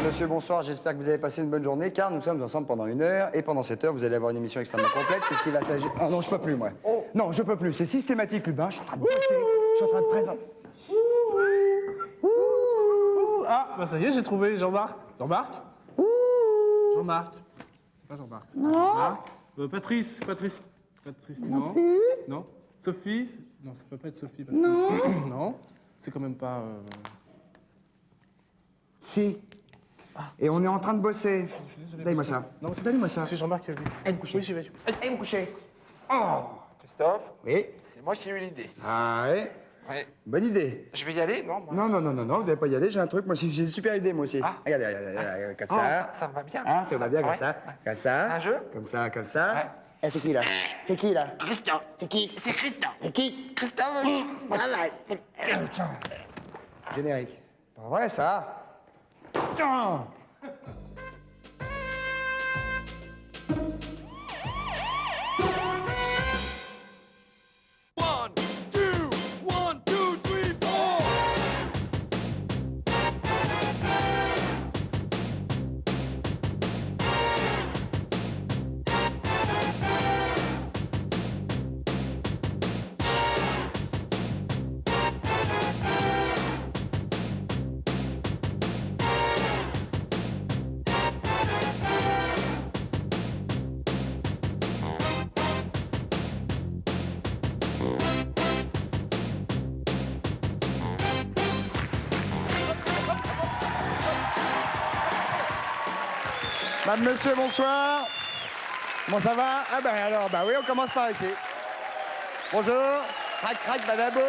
Monsieur, bonsoir, j'espère que vous avez passé une bonne journée, car nous sommes ensemble pendant 1 heure, et pendant cette heure, vous allez avoir une émission extrêmement complète, puisqu'il va s'agir... Ah non, je peux plus, moi. Non, je peux plus, c'est systématique, Lubin, je suis en train de bosser, je suis en train de présenter... Ah, bah ça y est, j'ai trouvé Jean-Marc. Jean-Marc Jean-Marc. C'est pas Jean-Marc. Non. Patrice, non. Non. Sophie non, ça peut pas être Sophie. Parce Non. Que... non. C'est quand même pas... Si. Et on est en train de bosser. Donnez-moi ça. Non, Donnez-moi ça. C'est Jean-Marc qui a vu. Allez vous coucher. Oui, j'y vais. Allez vous coucher. Christophe, Oui. c'est moi qui ai eu l'idée. Ah ouais. Ouais. Bonne idée. Je vais y aller, non moi. Non, vous n'allez pas y aller, j'ai un truc, moi aussi, j'ai une super idée, moi aussi. Ah. Regardez, regardez, comme Oh, ça. ça me va bien. Hein, ça va bien, comme Ouais. ça. Comme ça. Un jeu Comme ça. Ouais. Eh, c'est qui, là? C'est qui, là? Christophe. C'est qui? C'est Christophe. C'est qui? Christophe. Voilà. Générique. Pas vrai, ça? Tiens. Madame, monsieur, bonsoir. Comment ça va? Ah ben alors, bah oui, on commence par ici. Bonjour. Crac, badaboum.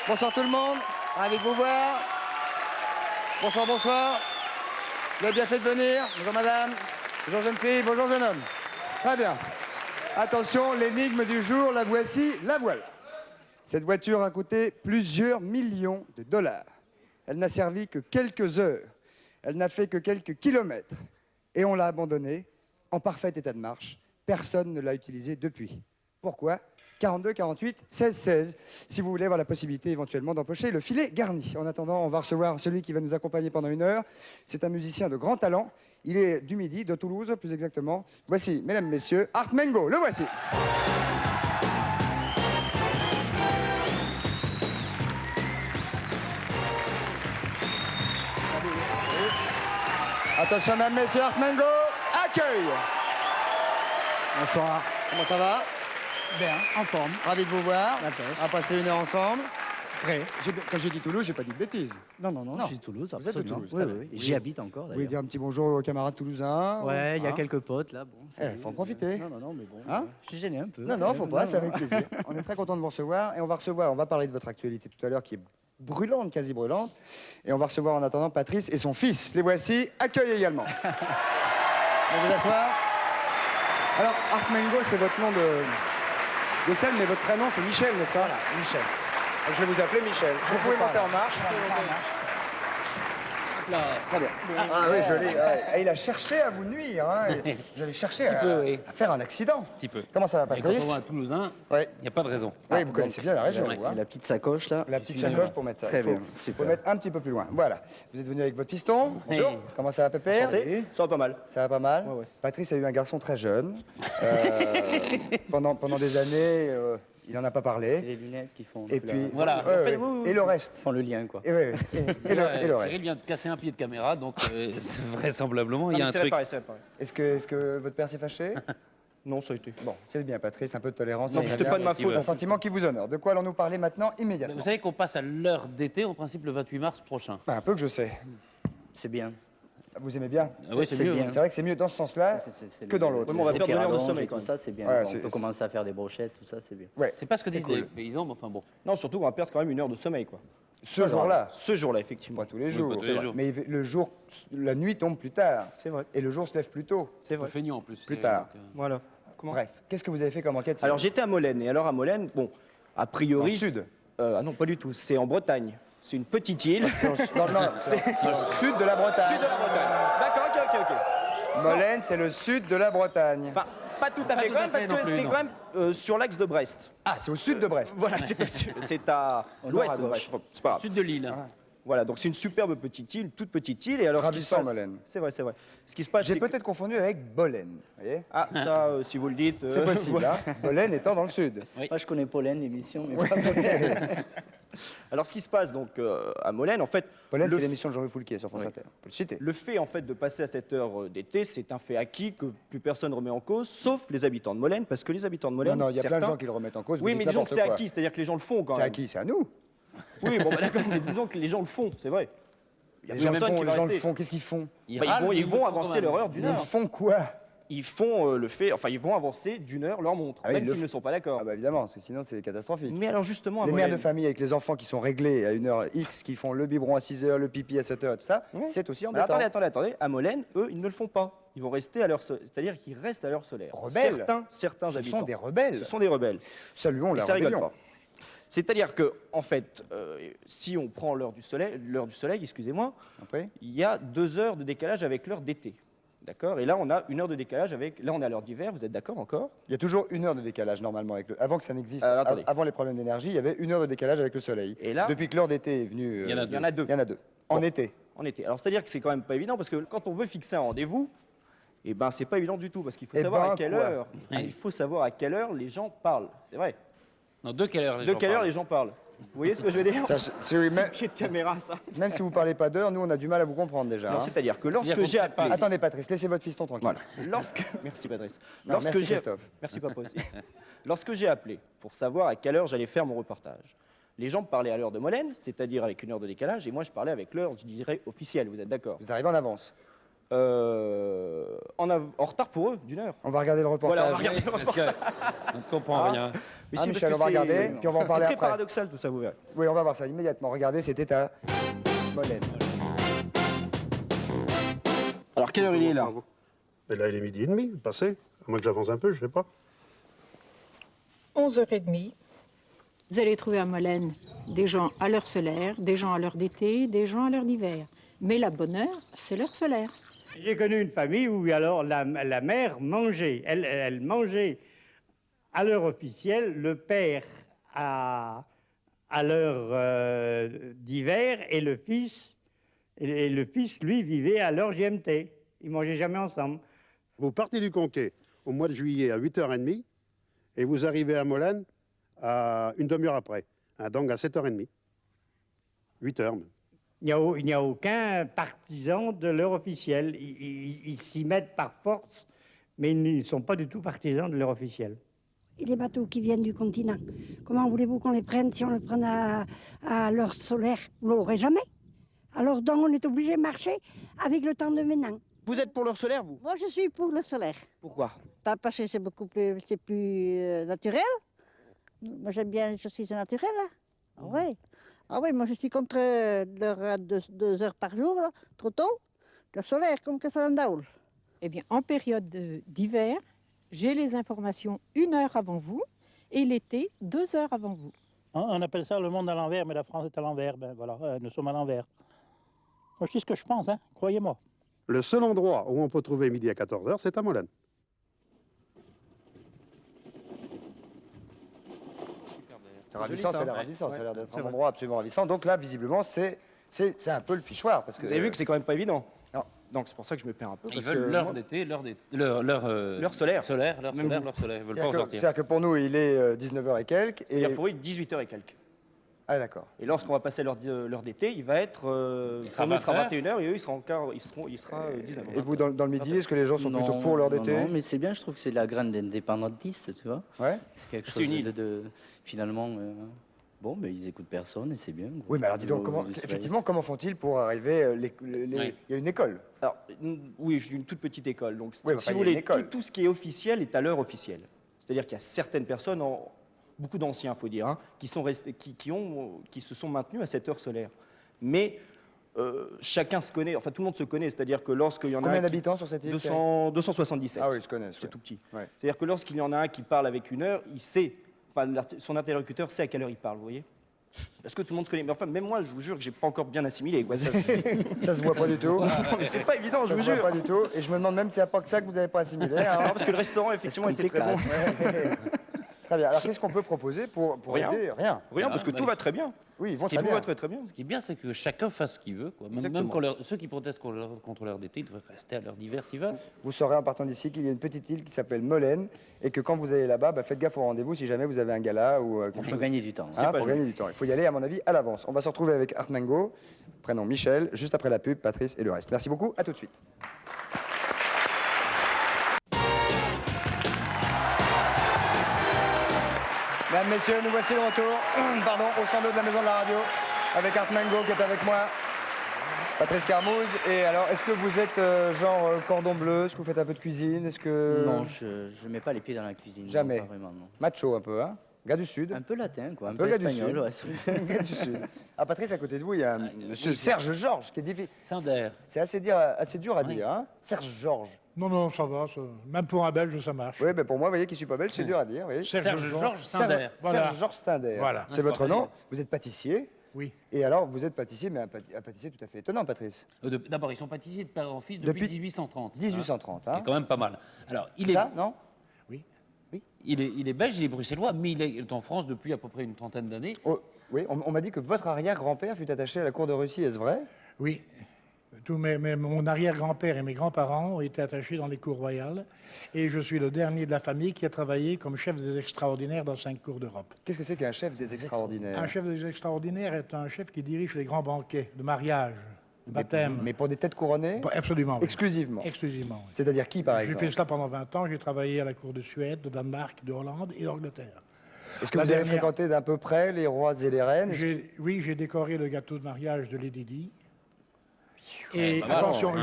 Bonsoir tout le monde. Ravi de vous voir. Bonsoir. Vous avez bien fait de venir. Bonjour madame. Bonjour jeune fille. Bonjour jeune homme. Très bien. Attention, l'énigme du jour, la voici, la voilà. Cette voiture a coûté plusieurs millions de dollars. Elle n'a servi que quelques heures. Elle n'a fait que quelques kilomètres. Et on l'a abandonnée en parfait état de marche. Personne ne l'a utilisée depuis. Pourquoi? 42, 48, 16, 16. Si vous voulez avoir la possibilité éventuellement d'empocher le filet garni. En attendant, on va recevoir celui qui va nous accompagner pendant 1 heure. C'est un musicien de grand talent. Il est du Midi, de Toulouse plus exactement. Voici, mesdames, messieurs, Art Mengo. Le voici. Attention, mesdames, messieurs, Art Mengo, accueil. Bonsoir. Comment ça va? Bien, en forme. Ravi de vous voir. La pêche. On va passer 1 heure ensemble. Prêt. Quand j'ai dit Toulouse, j'ai pas dit de bêtises. Non, je suis de Toulouse, Vous êtes de absolument. Toulouse, Oui, très oui. bien. J'y habite encore, Vous voulez d'ailleurs. dire un petit bonjour aux camarades toulousains? Ouais, il y a hein? quelques potes, là, bon. ça y est. Faut en profiter. Non, mais bon. Hein? Je suis gêné un peu. Non, faut pas, c'est avec plaisir. On est très content de vous recevoir et on va parler de votre actualité tout à l'heure qui est brûlante, quasi brûlante. Et on va recevoir en attendant Patrice et son fils. Les voici, accueil également. Veuillez vous asseoir. Alors, Art Mengo, c'est votre nom de scène, mais votre prénom, c'est Michel, n'est-ce pas? Voilà, Michel. Donc, je vais vous appeler Michel. Vous pouvez monter en marche. Très bien. Ah oui, joli. Ouais. Et il a cherché à vous nuire. Hein. Vous avez cherché à faire un accident. Un petit peu. Comment ça va, Et quand on Patrice? va à Toulousain, il Oui. n'y a pas de raison. Oui, vous connaissez bien la région, Et vous, hein. la petite sacoche, là. La petite sacoche pour mettre ça. Très Il faut, bien, faut super. le mettre un petit peu plus loin. Voilà. Vous êtes venu avec votre fiston. Bonjour. Comment ça va, Pépère? Ça va pas mal. Ça va pas mal? Ouais. Patrice a eu un garçon très jeune. Pendant des années, il n'en a pas C'est parlé. les lunettes qui font. Et puis, Voilà. Et le reste. Font le lien, quoi. Et, ouais, et le Cyril reste. vient de casser un pied de caméra, donc vraisemblablement, il y a un truc. Est-ce que votre père s'est fâché? Non, ça a été. Bon, c'est bien, Patrice, un peu de tolérance. Non, ça ira c'était bien. pas de ma C'est faute. un sentiment qui vous honore. De quoi allons-nous parler maintenant, immédiatement? Vous savez qu'on passe à l'heure d'été, en principe le 28 mars prochain. Ben, un peu que je sais. C'est bien. Vous aimez bien? Ah oui, c'est c'est mieux. bien. hein. C'est vrai que c'est mieux dans ce sens-là C'est que dans l'autre. Ouais, mais on va les perdre 1 heure de rallonges sommeil, et quand tout même. ça, c'est bien. Ouais, On c'est- peut commencer à faire des brochettes, tout ça, c'est bien. Ouais. C'est pas ce que disent les paysans, mais enfin bon. Non, surtout qu'on va perdre quand même 1 heure de sommeil, quoi. Ce jour-là. Ce jour-là, effectivement. Pas tous les jours. pas tous les jours. Mais le jour, la nuit tombe plus tard. C'est vrai. Et le jour se lève plus tôt. C'est Un peu vrai. feignant en plus. Plus c'est- tard. donc, Voilà. Comment Bref, qu'est-ce que vous avez fait comme enquête? Alors, j'étais à Molène. Et alors, à Molène, bon, a priori. Dans le sud. Ah non, pas du tout. C'est en Bretagne. C'est une petite île. C'est au sud de la Bretagne. Sud de la Bretagne. D'accord, ok. Molène, c'est le sud de la Bretagne. Enfin, pas tout à Pas fait tout quand à même, parce fait non que plus, c'est non. quand même sur l'axe de Brest. Ah, c'est au sud de Brest. Voilà, c'est à l'ouest nord, à de gauche. Brest. Enfin, c'est pas grave. Sud de l'île. Voilà, donc c'est une superbe petite île, toute petite île. Et alors, ce qui se Ravissant, passe- Molène. C'est vrai, c'est vrai. Ce qui se passe, J'ai c'est que- peut-être confondu avec Bolène. Vous voyez? Ah, ça, si vous le dites. C'est possible, hein. Bolène étant dans le sud. Moi, je connais Pollen, l'émission, mais pas Pollen. Alors, ce qui se passe donc à Molène, en fait, Bolène, le c'est l'émission de Jean-Louis Foulquier sur France Inter. On peut le citer. Le fait en fait de passer à cette heure d'été, c'est un fait acquis que plus personne ne remet en cause, sauf les habitants de Molène, parce que les habitants de Molène, Non, non, il y a plein de certains- gens qui le remettent en cause. vous Oui, dites mais disons que n'importe c'est quoi. acquis, c'est-à-dire que les gens le font quand C'est même. à qui? C'est à nous. Oui, bon, bah, d'accord, mais disons que les gens le font, c'est vrai. Il y a Les gens le personne font, qui les va gens le rester. font. Qu'est-ce qu'ils font? Bah, ils vont avancer leur heure d'une Ils heure. font quoi? Ils font le fait, enfin, ils vont avancer d'une heure leur montre, Ah oui, même ils le s'ils ne font. sont pas d'accord. Ah bah évidemment, parce que sinon c'est catastrophique. Mais alors justement, à Les mères de Molène, famille avec les enfants qui sont réglés à une heure X, qui font le biberon à 6 heures, le pipi à 7 heures et tout ça, c'est aussi alors, embêtant. attendez, à Molène, eux, ils ne le font pas. Ils vont rester à l'heure solaire, c'est-à-dire qu'ils restent à l'heure solaire. Rebelles. Certains Ce habitants. sont des rebelles. Ce sont des rebelles. Saluons Et la ça rigole rébellion. pas. C'est-à-dire que, en fait, si on prend l'heure du soleil, excusez-moi, Après, il y a 2 heures de décalage avec l'heure d'été. D'accord? Et là, on a 1 heure de décalage avec. Là, on est à l'heure d'hiver, vous êtes d'accord encore? il y a toujours 1 heure de décalage normalement avec le. Avant que ça n'existe, Alors, attendez. avant les problèmes d'énergie, il y avait 1 heure de décalage avec le soleil. Et là- Depuis que l'heure d'été est venue, Il y en a Il y en a 2. il y en a 2. En Bon. été. En été. Alors, c'est-à-dire que c'est quand même pas évident, parce que quand on veut fixer un rendez-vous, eh ben, c'est pas évident du tout, parce qu'il faut Eh savoir ben, à quelle quoi heure. Il faut savoir à quelle heure les gens parlent. C'est vrai. Non, de quelle heure les De gens quelle heure parlent les gens parlent? Vous voyez ce que je veux dire? Ça, c'est- oui, C'est même, le pied de caméra, ça. même si vous parlez pas d'heure, nous on a du mal à vous comprendre déjà. Non, hein. c'est-à-dire que C'est-à-dire lorsque qu'on j'ai ne sait pas. appelé. Attendez Patrice, laissez votre fiston tranquille. Voilà. Merci Patrice. Non, merci, Christophe. Merci papa aussi. Lorsque j'ai appelé pour savoir à quelle heure j'allais faire mon reportage, les gens me parlaient à l'heure de Molène, c'est-à-dire avec 1 heure de décalage, et moi je parlais avec l'heure, je dirais, officielle. Vous êtes d'accord? Vous êtes arrivé en avance. En retard pour eux, d'1 heure. On va regarder le reportage. Voilà, on va regarder le Parce reportage. qu'on ne comprend rien. Mais Ah, si, Michel, parce que on va c'est- regarder, puis on va en parler C'est très après. paradoxal tout ça, vous verrez. Oui, on va voir ça immédiatement. Regardez, c'était à Molène. Alors, quelle heure il est là? Et là, il est 12h30, passé. À moins que j'avance un peu, je sais pas. 11h30. Vous allez trouver à Molène des gens à l'heure solaire, des gens à l'heure d'été, des gens à l'heure d'hiver. Mais la bonne heure, c'est l'heure solaire. J'ai connu une famille où alors la mère mangeait, elle mangeait à l'heure officielle, le père à l'heure d'hiver et le fils, lui, vivait à l'heure GMT. Ils mangeaient jamais ensemble. Vous partez du Conquet au mois de juillet à 8h30 et vous arrivez à Molène à une demi-heure après. Hein, donc à 7h30. 8h. Il n'y a aucun partisan de l'heure officielle. Ils s'y mettent par force, mais ils ne sont pas du tout partisans de l'heure officielle. Et les bateaux qui viennent du continent, comment voulez-vous qu'on les prenne si on les prenne à l'heure solaire? Vous ne l'aurez jamais. Alors donc on est obligé de marcher avec le temps de maintenant. Vous êtes pour l'heure solaire, vous? Moi, je suis pour le solaire. Pourquoi? Pas parce que c'est beaucoup plus, naturel. Moi, j'aime bien, je suis naturel. Ah ouais. Ah ouais, moi, je suis contre l'heure à 2 heures par jour, là, trop tôt. Le solaire, comme que ça l'endaoule. Eh bien, en période d'hiver, j'ai les informations 1 heure avant vous et l'été 2 heures avant vous. On appelle ça le monde à l'envers, mais la France est à l'envers. Ben voilà, nous sommes à l'envers. Moi, je dis ce que je pense, hein, croyez-moi. Le seul endroit où on peut trouver midi à 14h, c'est à Molène. C'est ravissant, joli, ça. ça a l'air ravissant, ça a l'air d'être c'est un vrai. endroit absolument ravissant. Donc là, visiblement, c'est un peu le fichoir. Parce que, Vous avez vu que c'est quand même pas évident. Non. Donc c'est pour ça que je me perds un peu. Ils parce veulent que l'heure moi- d'été, l'heure solaire. L'heure Même solaire, vous. l'heure solaire. Ils veulent pas en C'est-à-dire que, sortir. c'est-à-dire que pour nous, il est 19h et quelques. C'est-à-dire pour eux, 18h et quelques. Ah d'accord. Et lorsqu'on va passer l'heure d'été, il va être. sera pour nous, il sera 20h. 21h et eux, il sera 19h. Et vous, dans le midi, est-ce que les gens sont Non, plutôt pour l'heure d'été? Non, mais c'est bien, je trouve que c'est la graine d'indépendantiste, tu vois. Ouais. C'est quelque C'est chose une île. finalement, bon, mais ils écoutent personne et c'est bien. Oui, mais alors dis donc, effectivement, comment font-ils pour arriver Oui. Il y a une école. Alors, oui, j'ai une toute petite école. Donc, Oui, si enfin, vous il y a une voulez, école. tout ce qui est officiel est à l'heure officielle. C'est-à-dire qu'il y a certaines personnes, beaucoup d'anciens, il faut dire, hein, qui se sont maintenus à cette heure solaire. Mais chacun se connaît, enfin tout le monde se connaît. C'est-à-dire que lorsqu'il y en a Combien un qui- d'habitants sur cette île? 277. Ah oui, ils se connaissent. C'est ouais. tout petit. Ouais. C'est-à-dire que lorsqu'il y en a un qui parle avec 1 heure, il sait, enfin, son interlocuteur sait à quelle heure il parle, vous voyez? Parce que tout le monde se connaît. Mais enfin, même moi, je vous jure que j'ai pas encore bien assimilé. Quoi. Ça se voit pas du tout. Non, mais c'est pas évident, je Ça vous se voit jure. pas du tout. Et je me demande même s'il n'y a pas que ça que vous n'avez pas assimilé. hein. Non, parce que le restaurant, effectivement, était très bon. Très bien. Alors, qu'est-ce qu'on peut proposer pour Rien. aider? Rien. Rien, parce que bah, tout va très bien. Oui, ils vont qui très est bien. Tout va très bien. Ce qui est bien, c'est que chacun fasse ce qu'il veut. Quoi. Même Exactement. quand ceux qui protestent contre l'heure d'été, ils devraient rester à l'heure d'hiver s'ils veulent. Vous saurez en partant d'ici qu'il y a une petite île qui s'appelle Molène et que quand vous allez là-bas, bah, faites gaffe au rendez-vous si jamais vous avez un gala ou On peut gagner du temps. Hein, pour gagner du temps. Il faut y aller, à mon avis, à l'avance. On va se retrouver avec Art Mango, prénom Michel, juste après la pub, Patrice et le reste. Merci beaucoup, à tout de suite. Mesdames, Messieurs, nous voici de retour pardon, au 102 de la Maison de la Radio avec Art Mango qui est avec moi, Patrice Carmouze. Et alors, est-ce que vous êtes genre cordon bleu? Est-ce que vous faites un peu de cuisine? Est-ce que... Non, je mets pas les pieds dans la cuisine. non, Jamais. pas vraiment, non. Macho un peu, hein? Gars du Sud. Un peu latin, quoi. Un peu peu gars du espagnol. Sud. Ouais. Gars du Sud. Ah, Patrice, à côté de vous, il y a monsieur Serge Georges qui est difficile. Sander. C'est assez dur à dire, hein? Serge Georges. Non, ça va. Même pour un Belge, ça marche. Oui, mais pour moi, vous voyez qui suis pas belge, c'est dur à dire. Oui. Serge Georges Sander. Voilà. Serge Georges Sander. Voilà. C'est votre nom. Vous êtes pâtissier. Oui. Et alors, vous êtes pâtissier, mais un pâtissier tout à fait étonnant, Patrice. D'abord, ils sont pâtissiers de père en fils depuis 1830. 1830, C'est hein? quand même pas mal. Alors, C'est ça, non? il est belge, il est bruxellois, mais il est en France depuis à peu près une trentaine d'années. Oh, oui, on m'a dit que votre arrière-grand-père fut attaché à la cour de Russie, est-ce vrai? Oui. Mon arrière-grand-père et mes grands-parents ont été attachés dans les cours royales. Et je suis le dernier de la famille qui a travaillé comme chef des extraordinaires dans 5 cours d'Europe. Qu'est-ce que c'est qu'un chef des extraordinaires? Un chef des extraordinaires est un chef qui dirige les grands banquets de mariage, de baptême. Mais pour des têtes couronnées? Absolument. Oui. Exclusivement? Exclusivement. Oui. C'est-à-dire qui, par J'ai exemple? fait cela pendant 20 ans. J'ai travaillé à la cour de Suède, de Danemark, de Hollande et d'Angleterre. Est-ce que La vous avez dernière- fréquenté d'un peu près les rois et les reines? Oui, j'ai décoré le gâteau de mariage de Lady Di. Et bah, attention, ouais.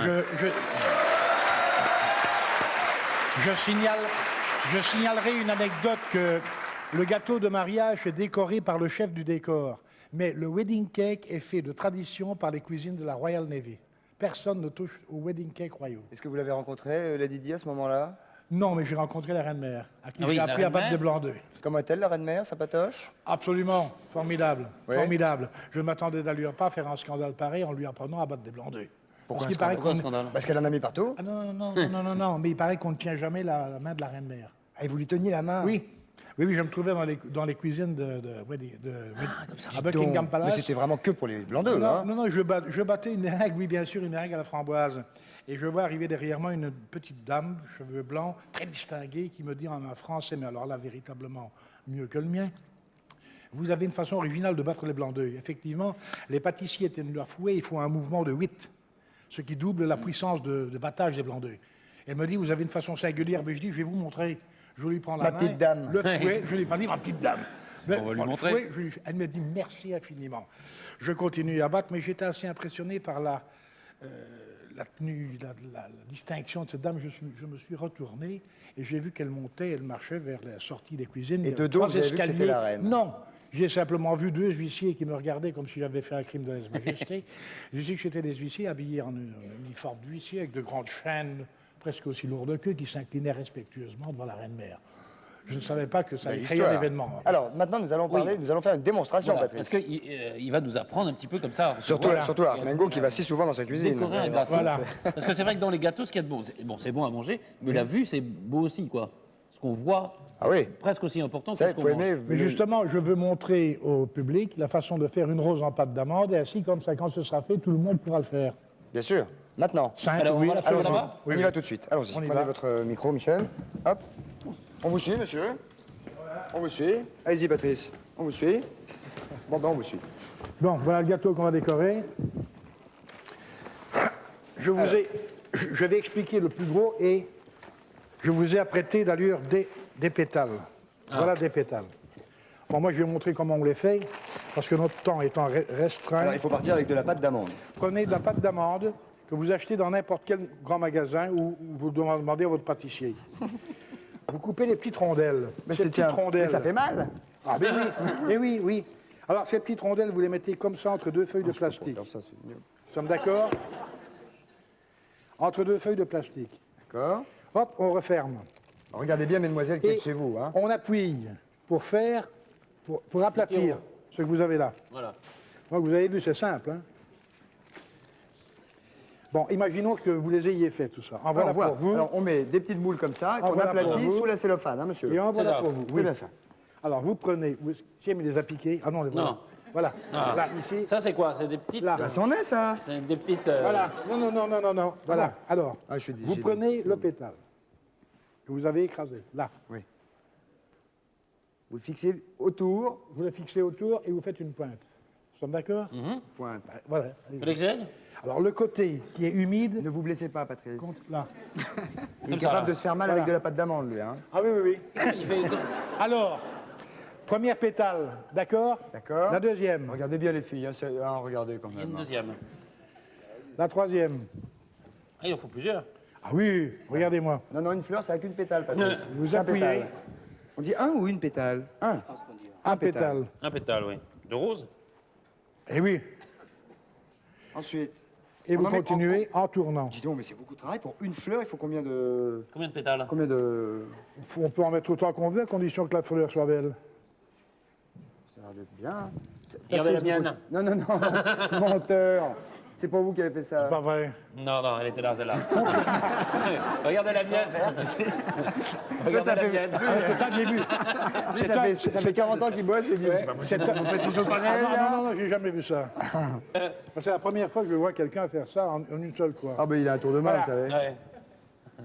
je signalerai une anecdote que le gâteau de mariage est décoré par le chef du décor, mais le wedding cake est fait de tradition par les cuisines de la Royal Navy. Personne ne touche aux wedding cakes royaux. Est-ce que vous l'avez rencontré, Lady Di, à ce moment-là? Non, mais j'ai rencontré la reine-mère, à qui Ah oui, j'ai la appris à battre reine-mère. des blancs d'œufs. Comment est-elle, la reine-mère, sa patoche? Absolument, formidable, Oui. formidable. Je ne m'attendais d'ailleurs pas à faire un scandale pareil en lui apprenant à battre des blancs d'œufs. Pourquoi Parce un qu'il paraît Pourquoi un qu'on- scandale? Parce qu'elle en a mis partout? Ah non, mais il paraît qu'on ne tient jamais la main de la reine-mère. Ah, et vous lui teniez la main? Oui, je me trouvais dans les cuisines à Buckingham Mais Palace. c'était vraiment que pour les blancs d'œufs, Non, hein? non, je battais une règle, oui, bien sûr, une règle à la framboise. Et je vois arriver derrière moi une petite dame, cheveux blancs, très distinguée, qui me dit en un français, mais alors là, véritablement mieux que le mien. Vous avez une façon originale de battre les blancs d'œufs. Effectivement, les pâtissiers tiennent leur fouet, il faut un mouvement de 8, ce qui double la puissance de battage des blancs d'œufs. Elle me dit, vous avez une façon singulière, mais je dis, je vais vous montrer. Je lui prends la Ma main. petite dame. Le fouet, je lui ai pas dit, ma petite dame. Mais, On va lui le montrer. fouet, elle me dit, merci infiniment. Je continue à battre, mais j'étais assez impressionné par la tenue, la distinction de cette dame. Je me suis retourné et j'ai vu qu'elle montait, elle marchait vers la sortie des cuisines. Et Il y de avait dos, 3 vous avez vu que c'était escaliers. la reine? Non, j'ai simplement vu 2 huissiers qui me regardaient comme si j'avais fait un crime de lèse-majesté. J'ai dit que j'étais des huissiers habillés en uniforme d'huissier avec de grandes chaînes presque aussi lourdes qu'eux qui s'inclinaient respectueusement devant la reine-mère. Je ne savais pas que ça allait créer un événement. Alors, maintenant, nous allons parler, nous allons faire une démonstration, Voilà, Patrice. parce qu'il va nous apprendre un petit peu comme ça. Surtout, Voilà. surtout Art Mango qui va si souvent dans sa cuisine. Décorer un gâteau. Voilà. Parce que c'est vrai que dans les gâteaux, ce qu'il y a de bon, c'est bon à manger, mais la vue, c'est beau aussi, quoi. Ce qu'on voit, Ah oui, presque aussi important que ça, ce il qu'on faut mange. aimer. Mais justement, je veux montrer au public la façon de faire une rose en pâte d'amande, et ainsi, comme ça, quand ce sera fait, tout le monde pourra le faire. Bien sûr. Maintenant. Simple, Alors, oui. on va la Allons-y, faire là-bas on y va tout de suite. Allons-y. On y Prenez va. votre micro, Michel. Hop. On vous suit, monsieur. On vous suit. Allez-y, Patrice. On vous suit. Bon, ben, on vous suit. Bon, voilà le gâteau qu'on va décorer. Je vais expliquer le plus gros et je vous ai apprêté d'ailleurs des pétales. Voilà des pétales. Bon, moi, je vais montrer comment on les fait, parce que notre temps étant restreint. Alors, il faut partir avec de la pâte d'amande. Prenez de la pâte d'amande que vous achetez dans n'importe quel grand magasin ou vous demandez à votre pâtissier. Vous coupez les petites rondelles. Mais, Ces c'est, petites tiens, rondelles. mais ça fait mal. Ah, ben oui, eh oui, oui. Alors, ces petites rondelles, vous les mettez comme ça entre 2 feuilles de plastique. Alors, ça, c'est mieux. Nous sommes d'accord? Entre 2 feuilles de plastique. D'accord. Hop, on referme. Regardez bien, mesdemoiselles, qui Et êtes chez vous. Hein. on appuie pour aplatir ce que vous avez là. Voilà. Donc, vous avez vu, c'est simple. Hein? Bon, imaginons que vous les ayez fait, tout ça. En voilà Alors, pour vous. Alors, on met des petites boules comme ça, En qu'on voilà aplatit pour vous. sous la cellophane, hein, monsieur. Et en voilà ça. pour vous. C'est Oui. bien ça. Alors, vous prenez... Tiens, mais il les a piqués. Ah non, les voilà. Non. Voilà. Ah. Là, ici. Ça, c'est quoi? C'est des petites. Là. Bah, c'en est, ça. C'est des petites. Voilà. Non. Voilà. Alors, Ah, je suis vous prenez le pétale que vous avez écrasé. Là. Oui. Vous le fixez autour. Vous le fixez autour et vous faites une pointe. Nous sommes d'accord? Pointe. Voilà. Vous voulez que j'aille? Alors, le côté qui est humide... Ne vous blessez pas, Patrice. Là. Il est ça, capable là. de se faire mal Voilà. avec de la pâte d'amande, lui. Hein. Ah oui. Il fait. Alors, première pétale, d'accord? D'accord. La deuxième. Regardez bien les filles. Hein, regardez quand Il y a même. une hein. deuxième. La troisième. Ah, il en faut plusieurs. Ah oui, regardez-moi. Non, une fleur, ça n'a qu'une pétale, Patrice. Vous Un appuyez. pétale. On dit un ou une pétale? Un. Un pétale. Un pétale, oui. De rose? Eh oui. Ensuite. Et Oh vous non, mais continuez en tournant. Dis donc, mais c'est beaucoup de travail. Pour une fleur, il faut combien de... Combien de pétales? Combien de... On peut en mettre autant qu'on veut, à condition que la fleur soit belle. Ça a l'air d'être bien. Regardez la Patrice, mienne. Non. Menteur. C'est pas vous qui avez fait ça. C'est pas vrai. Non, elle était là, celle-là. Regardez la mienne. Regardez la mienne. C'est un début. Ça fait 40 ans qu'il bosse et dit, C'est un- vous faites une chose pareille. non, j'ai jamais vu ça. C'est la première fois que je vois quelqu'un faire ça en une seule fois. Ah ben il a un tour de main, Voilà. vous savez. Ouais.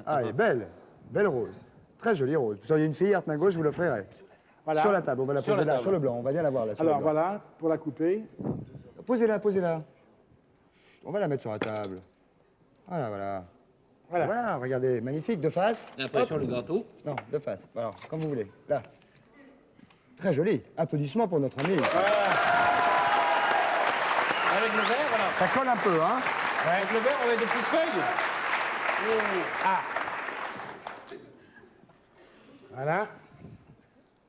Ah, elle est belle. Belle rose. Très jolie rose. Vous seriez une fille, à main gauche, je vous l'offrirai. Voilà. Sur la table, on va la Sur poser la là, table. sur le blanc. On va bien la voir là. Sur Alors le blanc. voilà, pour la couper. Posez-la. On va la mettre sur la table. Voilà. Voilà, regardez, magnifique, de face. Et après, sur le gâteau. Non, de face. Alors, comme vous voulez. Là. Très joli. Applaudissements pour notre ami. Avec le verre, voilà. Ça colle un peu, hein. Avec le verre, on met des petites feuilles. Voilà.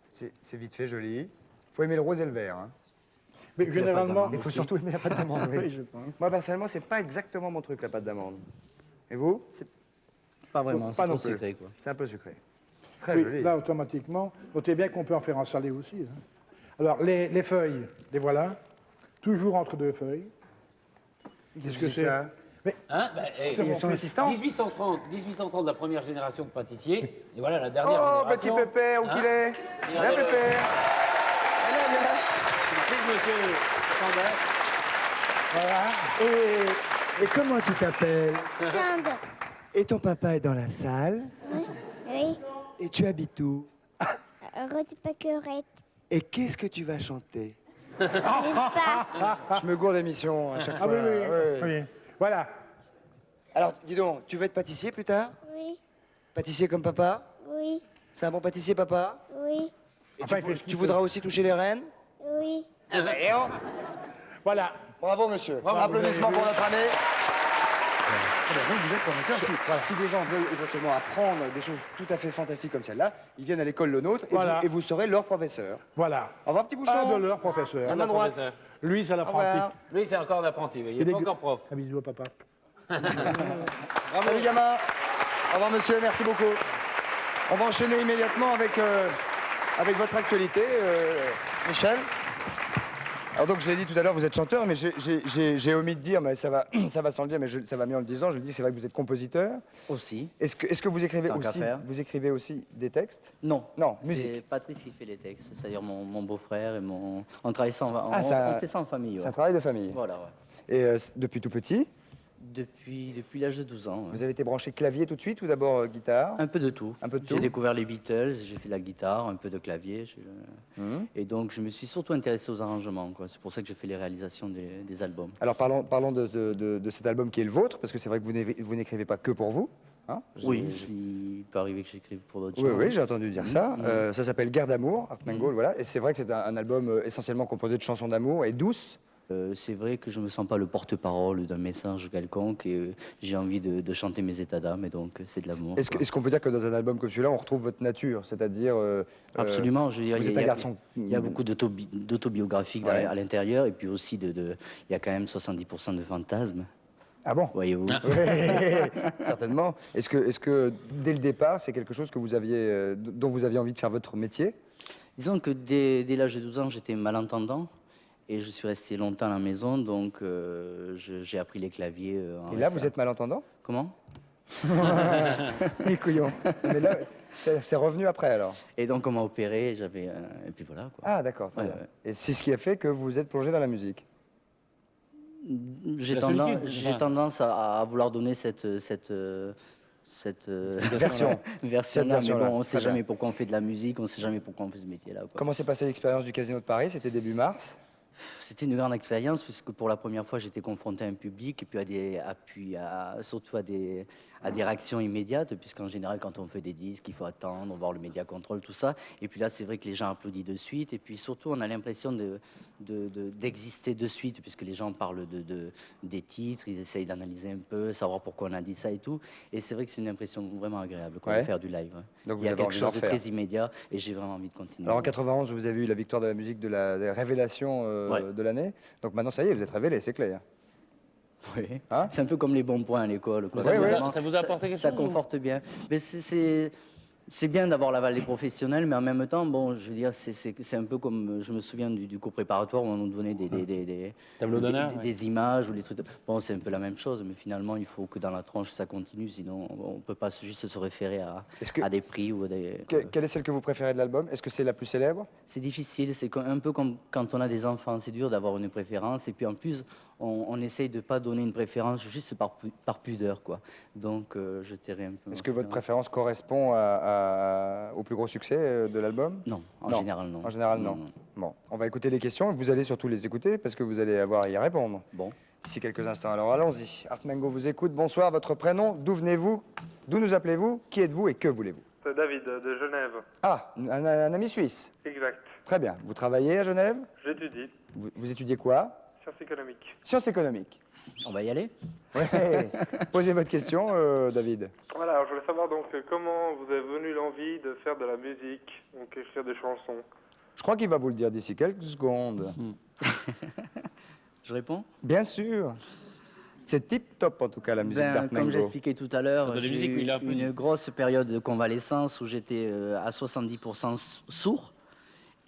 C'est vite fait, joli. Faut aimer le rose et le vert. Hein. Mais généralement, Il faut surtout aimer la pâte d'amande. Oui. Oui, je pense. Moi, personnellement, c'est pas exactement mon truc, la pâte d'amande. Et vous? Pas vraiment, Pas c'est non trop plus. sucré, quoi. C'est un peu sucré. Très oui, joli. là, automatiquement, notez bien qu'on peut en faire en salé aussi. Hein. Alors, les feuilles, les voilà. Toujours entre deux feuilles. Qu'est-ce que c'est ça? Hein? Ben, hey, Il y a son assistant? 1830, la première génération de pâtissiers. Et voilà, la dernière Oh, génération. petit Pépère, où qu'il est? Regardez Viens, le- Pépère. C'est monsieur Sanders. Et comment tu t'appelles? Sand. Et ton papa est dans la salle? Oui. Et tu habites où? Rue de Paquerette. Et qu'est-ce que tu vas chanter? Je sais pas. Je me gourde d'émission à chaque Ah fois. oui, ouais. oui. Voilà. Alors, dis donc, tu veux être pâtissier plus tard? Oui. Pâtissier comme papa? Oui. C'est un bon pâtissier, papa? Oui. Et Enfin, tu, il fait ce qu'il tu fait. voudras aussi toucher les rênes? Oui. Et on- Voilà. Bravo, monsieur. Bravo, Applaudissements vous avez pour notre ami. Donc, vous êtes professeur. Si des gens veulent éventuellement apprendre des choses tout à fait fantastiques comme celle-là, ils viennent à l'école Le Nôtre et, Voilà. vous serez leur professeur. Voilà. Au revoir, petit bouchon. Un de leurs professeurs. La main droite. Professeur. Lui, c'est Au l'apprenti. revoir. Lui, c'est encore un apprenti. Il n'est pas encore prof. Un bisou à papa. Salut, gamin. Au revoir, monsieur. Merci beaucoup. On va enchaîner immédiatement avec votre actualité, Michel. Alors donc, je l'ai dit tout à l'heure, vous êtes chanteur, mais j'ai omis de dire, mais ça va sans le dire, mais ça va mieux en le disant. Je le dis, c'est vrai que vous êtes compositeur. Aussi. Est-ce que vous écrivez Tant qu'à aussi, faire. des textes? Non. Non, C'est musique. Patrice qui fait les textes, c'est-à-dire mon beau-frère et mon... On travaille ça, on fait ça en famille. C'est Ouais. un travail de famille. Voilà, ouais. Et depuis tout petit, Depuis l'âge de 12 ans. Ouais. vous avez été branché clavier tout de suite ou d'abord guitare? Un peu de tout. Un peu de tout. J'ai découvert les Beatles, j'ai fait de la guitare, un peu de clavier. Mhm. Et donc, je me suis surtout intéressé aux arrangements, quoi. C'est pour ça que je fais les réalisations des albums. Alors parlons de cet album qui est le vôtre, parce que c'est vrai que vous n'écrivez pas que pour vous. Hein? Oui, il peut arriver que j'écrive pour d'autres Oui, gens. oui, j'ai entendu dire ça. Mhm. Ça s'appelle Guerre d'amour, Art Mangold, voilà. Et c'est vrai que c'est un album essentiellement composé de chansons d'amour et douces. C'est vrai que je ne me sens pas le porte-parole d'un message quelconque et j'ai envie de chanter mes états d'âme et donc c'est de l'amour. Est-ce qu'on peut dire que dans un album comme celui-là, on retrouve votre nature, c'est-à-dire Absolument, je veux dire, vous êtes un garçon. il y a beaucoup d'autobiographiques Ouais. à l'intérieur et puis aussi il y a quand même 70% de fantasmes. Ah bon? Voyez-vous. Oui, certainement. Est-ce que dès le départ, c'est quelque chose que vous aviez, dont vous aviez envie de faire votre métier? Disons que dès l'âge de 12 ans, j'étais malentendant et je suis resté longtemps à la maison, donc j'ai appris les claviers. Et là, vous êtes malentendant? Comment? Les couillons. Mais là, C'est revenu après alors. Et donc, on m'a opéré, et puis voilà, quoi. Ah, d'accord. très Ouais, bien. ouais. Et c'est ce qui a fait que vous vous êtes plongé dans la musique. J'ai La tendance, solitude, j'ai ouais. tendance à vouloir donner cette Version. version-là, Cette mais version-là. bon, on ne sait Très bien. jamais pourquoi on fait de la musique, on ne sait jamais pourquoi on fait ce métier-là, quoi. Comment s'est passée l'expérience du Casino de Paris? C'était début mars. C'était une grande expérience puisque pour la première fois j'étais confronté à un public et puis surtout à des réactions immédiates, puisqu'en général quand on fait des disques il faut attendre, voir le média contrôle, tout ça. Et puis là c'est vrai que les gens applaudissent de suite et puis surtout on a l'impression d'exister de suite puisque les gens parlent des titres, ils essayent d'analyser un peu, savoir pourquoi on a dit ça et tout. Et c'est vrai que c'est une impression vraiment agréable quoi, Ouais. de faire du live. Ouais. Donc vous Il y a avez quelque envie chose d'en de faire. très immédiat et j'ai vraiment envie de continuer. Alors en 91, vous avez eu la victoire de la musique de la révélation Ouais. de l'année. Donc maintenant, ça y est, vous êtes révélé, c'est clair. Oui. Hein? C'est un peu comme les bons points à l'école, quoi. Ça vous a- Vraiment, ça vous a apporté quelque ça chose, ou- conforte bien. Mais c'est bien d'avoir l'aval des professionnels, mais en même temps, bon, je veux dire, c'est un peu comme, je me souviens du cours préparatoire où on nous donnait Tableau d'honneur, ouais. des images ou des trucs. Bon, c'est un peu la même chose, mais finalement, il faut que dans la tranche, ça continue, sinon on ne peut pas juste se référer à des prix ou à des... Quelle est celle que vous préférez de l'album? Est-ce que c'est la plus célèbre? C'est difficile, c'est un peu comme quand on a des enfants, c'est dur d'avoir une préférence. Et puis en plus, on essaye de ne pas donner une préférence juste par pudeur, quoi. Donc je tairai un peu. Est-ce que votre préférence correspond au plus gros succès de l'album? Non, en général, non. En général, non. Bon, on va écouter les questions. Vous allez surtout les écouter parce que vous allez avoir à y répondre. Bon. D'ici quelques instants. Alors allons-y. Art Mengo vous écoute. Bonsoir, votre prénom, d'où venez-vous? D'où nous appelez-vous? Qui êtes-vous et que voulez-vous? C'est David de Genève. Ah, un ami suisse. Exact. Très bien. Vous travaillez à Genève? J'étudie Vous étudiez quoi? sciences économiques. Sciences économiques. On va y aller? Oui. Posez votre question, David. Voilà, alors je voulais savoir donc comment vous est venue l'envie de faire de la musique, donc écrire des chansons. Je crois qu'il va vous le dire d'ici quelques secondes. Je réponds? Bien sûr. C'est tip-top en tout cas la musique d'Art Mengo. Comme j'expliquais tout à l'heure, De la j'ai musique, oui, eu il a un peu une grosse période de convalescence où j'étais à 70% sourd.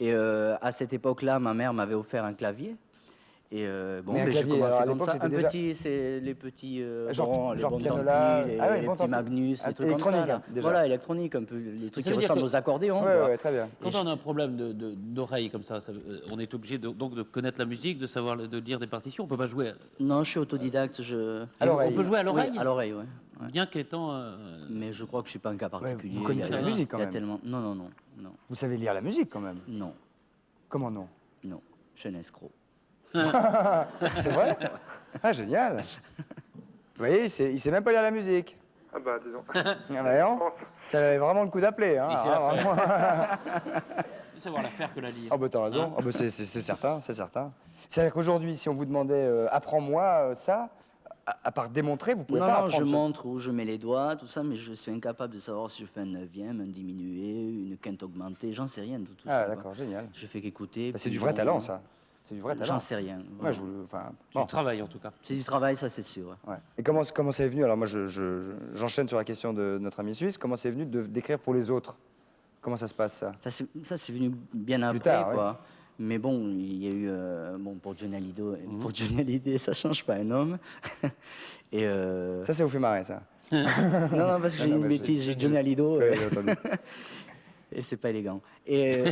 Et à cette époque-là, ma mère m'avait offert un clavier. Et bon, Mais un j'ai clavier, commencé alors, à comme l'époque, ça. c'était Un déjà- petit, c'est les petits Genre les genre bons pianola. Tant Pis, les, Ah oui, les bon petits tant pis. Magnus, les trucs comme ça. Électronique, là. hein, déjà. Voilà, électronique, un peu les trucs Ça qui veut dire ressemblent que- aux accordéons. Ouais, quoi. ouais, très bien. Quand on a un problème d'oreille comme ça, on est obligé donc de connaître la musique, de savoir de lire des partitions. On peut pas jouer. Non, je suis autodidacte. À l'oreille. On peut jouer à l'oreille. Oui, à l'oreille, oui. Bien qu'étant. Mais je crois que je suis pas un cas particulier. vous connaissez Il y a- la musique, quand il y a même. tellement... Non, non, non, non, Vous savez lire la musique quand même? non, Comment non? non. Je suis un escroc. C'est vrai? Ah, génial. Vous voyez, il sait même pas lire la musique. Ah bah disons. Ah, voyons. Ça avait vraiment le coup d'appeler. Hein. Il sait Ah, la faire. vraiment. Il faut savoir la faire que la lire. Ah bah t'as raison. Ah bah, c'est certain, c'est certain. C'est-à-dire qu'aujourd'hui, si on vous demandait apprends-moi ça, à part démontrer, vous pouvez Non, pas non, apprendre je ça. montre où je mets les doigts, tout ça, mais je suis incapable de savoir si je fais un neuvième, un diminué, une quinte augmentée, j'en sais rien de tout ça. Ah quoi. d'accord, génial. Je fais qu'écouter. Bah, c'est puis du vrai bon, talent, ça. C'est du vrai talent. J'en sais rien. Ouais, vraiment. enfin, Du bon. travail en tout cas. C'est du travail, ça c'est sûr. Ouais. Et comment c'est venu? Alors moi, j'enchaîne sur la question de notre ami suisse. Comment c'est venu d'écrire pour les autres? Comment ça se passe, ça? Ça c'est venu bien après, tard, ouais. quoi. Mais bon, il y a eu, bon, pour Johnny Hallyday, ça change pas un homme. Et Ça vous fait marrer, ça? non, parce que j'ai Non, une mais bêtise, j'ai Johnny Hallyday. Ouais, j'ai entendu. Et c'est pas élégant. Et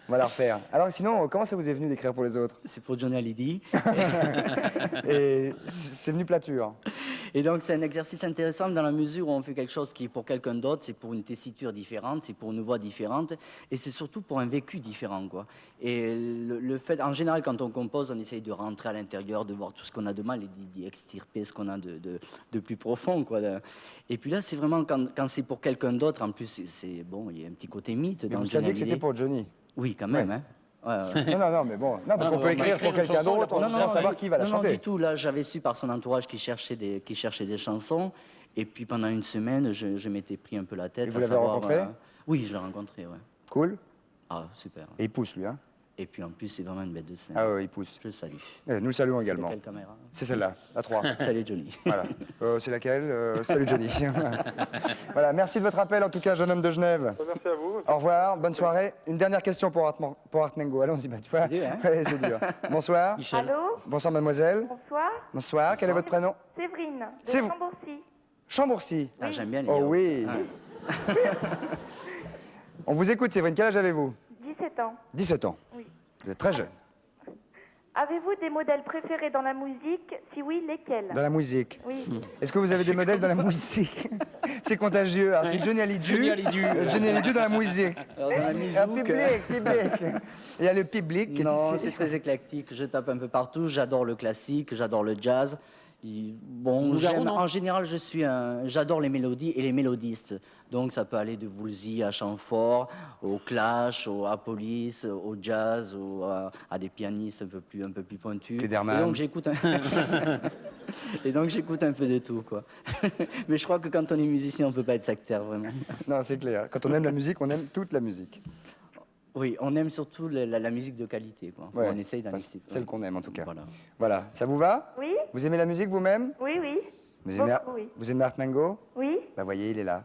On va la refaire. Alors sinon, comment ça vous est venu d'écrire pour les autres? c'est pour Johnny Hallyday. Et c'est venu plature. Et donc, c'est un exercice intéressant dans la mesure où on fait quelque chose qui est pour quelqu'un d'autre, c'est pour une tessiture différente, c'est pour une voix différente, et c'est surtout pour un vécu différent, quoi. Et le fait, en général, quand on compose, on essaye de rentrer à l'intérieur, de voir tout ce qu'on a de mal et d'y extirper ce qu'on a de plus profond, quoi. Et puis là, c'est vraiment quand c'est pour quelqu'un d'autre, en plus, c'est bon, il y a un petit côté mythe Mais dans vous Johnny saviez que c'était Hallyday. pour Johnny? Oui, quand même, Ouais. hein. Ouais, ouais. Non, mais bon. Non, parce qu'on peut écrire pour quelqu'un d'autre sans savoir qui va la Non, chanter. du tout. Là, j'avais su par son entourage qui cherchait des chansons. Et puis pendant une semaine, je m'étais pris un peu la tête. Et vous à l'avez savoir, rencontré? Oui, je l'ai rencontré, ouais. Cool. Ah, super. Et il pousse, lui, hein? Et puis en plus, c'est vraiment une bête de scène. Ah ouais, il pousse. Je le salue. Nous le saluons C'est également. quelle caméra? C'est celle-là, la 3. Salut Johnny. Voilà. C'est laquelle? Salut Johnny. Voilà, merci de votre appel en tout cas, jeune homme de Genève. Merci à vous. Au revoir, bonne soirée. Une dernière question pour Art Mengo. Allons-y, bah, tu vois. C'est dur, hein? Ouais, c'est dur. Bonsoir. Michel. Allô? Bonsoir, mademoiselle. Bonsoir. Bonsoir. Quel est votre prénom? Séverine, de C'est vous. Chambourcy. Chambourcy. Ah, j'aime bien les Oh yaourts. oui. Ah. On vous écoute, Séverine. Quel âge avez-vous? 17 ans. 17 ans. Oui. Vous êtes très jeune. Avez-vous des modèles préférés dans la musique? Si oui, lesquels? Dans la musique. Oui. Est-ce que vous avez des modèles dans la musique? C'est contagieux. Alors, c'est Johnny Hallyday. Johnny Hallyday. Johnny Hallyday dans la musique. Alors, dans la musique, Public. Il y a le public. Non, c'est très éclectique. Je tape un peu partout. J'adore le classique, j'adore le jazz. Bon, Nougaro, non? en général, j'adore les mélodies et les mélodistes. Donc, ça peut aller de Woolsey à Chamfort, au Clash, à Police, au jazz, à des pianistes un peu plus pointus. Klederman. Et donc, j'écoute un peu de tout, quoi. Mais je crois que quand on est musicien, on peut pas être sectaire, vraiment. Non, c'est clair. Quand on aime la musique, on aime toute la musique. Oui, on aime surtout la musique de qualité, quoi. Ouais. On essaye d'en essayer. Celle qu'on aime, en tout cas. Voilà. Voilà. Ça vous va? Oui. Vous aimez la musique vous-même? Oui, oui. Vous aimez, Beaucoup, oui. vous aimez Art Mango? Oui. Bah voyez, il est là.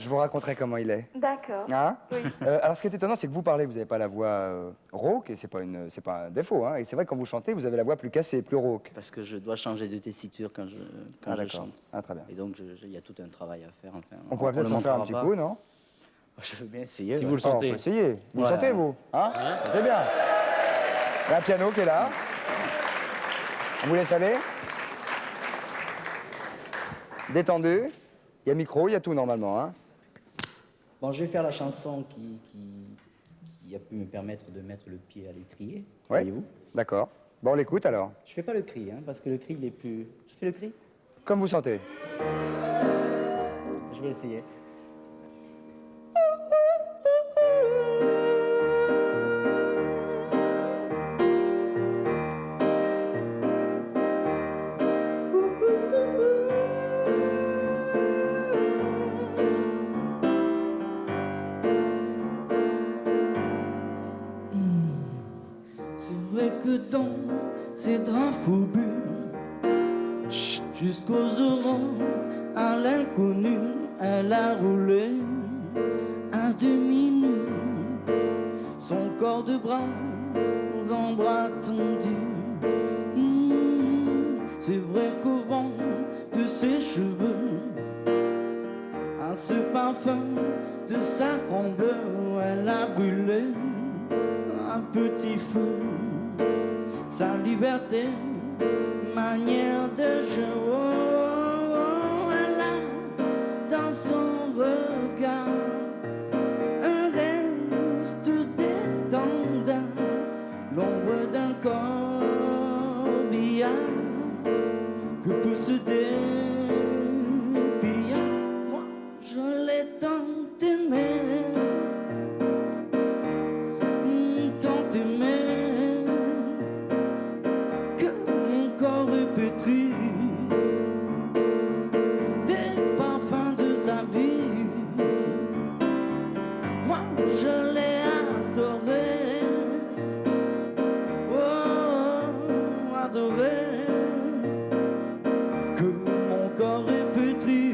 Je vous raconterai comment il est. D'accord. Hein? Oui. Alors, ce qui est étonnant, c'est que vous parlez, vous n'avez pas la voix rauque, et c'est pas un défaut. Hein, et c'est vrai que quand vous chantez, vous avez la voix plus cassée, plus rauque. Parce que je dois changer de tessiture quand je d'accord. chante. Ah, très bien. Et donc, il y a tout un travail à faire. Enfin, On pourrait peut-être le en faire un montrera petit pas. coup, non? Je veux bien essayer. Si ouais. vous le sentez. On peut essayer. Vous Voilà. le sentez, vous? Hein? Sentez bien. Il y a un piano qui est là. On vous laisse aller. Détendu. Il y a micro, il y a tout normalement. Hein? Bon, je vais faire la chanson qui a pu me permettre de mettre le pied à l'étrier. Ouais. Voyez-vous. D'accord. Bon, on l'écoute alors. Je fais pas le cri, hein, parce que le cri, il est plus... Je fais le cri? Comme vous sentez. Je vais essayer. C'est vrai que dans ces draps faubourgs, jusqu'aux aurons à l'inconnu, elle a roulé à demi-nu, son corps de bras en bras tendus. C'est vrai qu'au vent de ses cheveux, à ce parfum de safran bleu, elle a brûlé un petit feu. Sa liberté, manière de jouer, elle a dans son regard un reste d'étendard, l'ombre d'un corbillard que pousse des pillards. Moi, je l'ai tant aimé, tant aimé, que mon corps est pétri des parfums de sa vie. Moi, je l'ai adoré, oh, adoré, que mon corps est pétri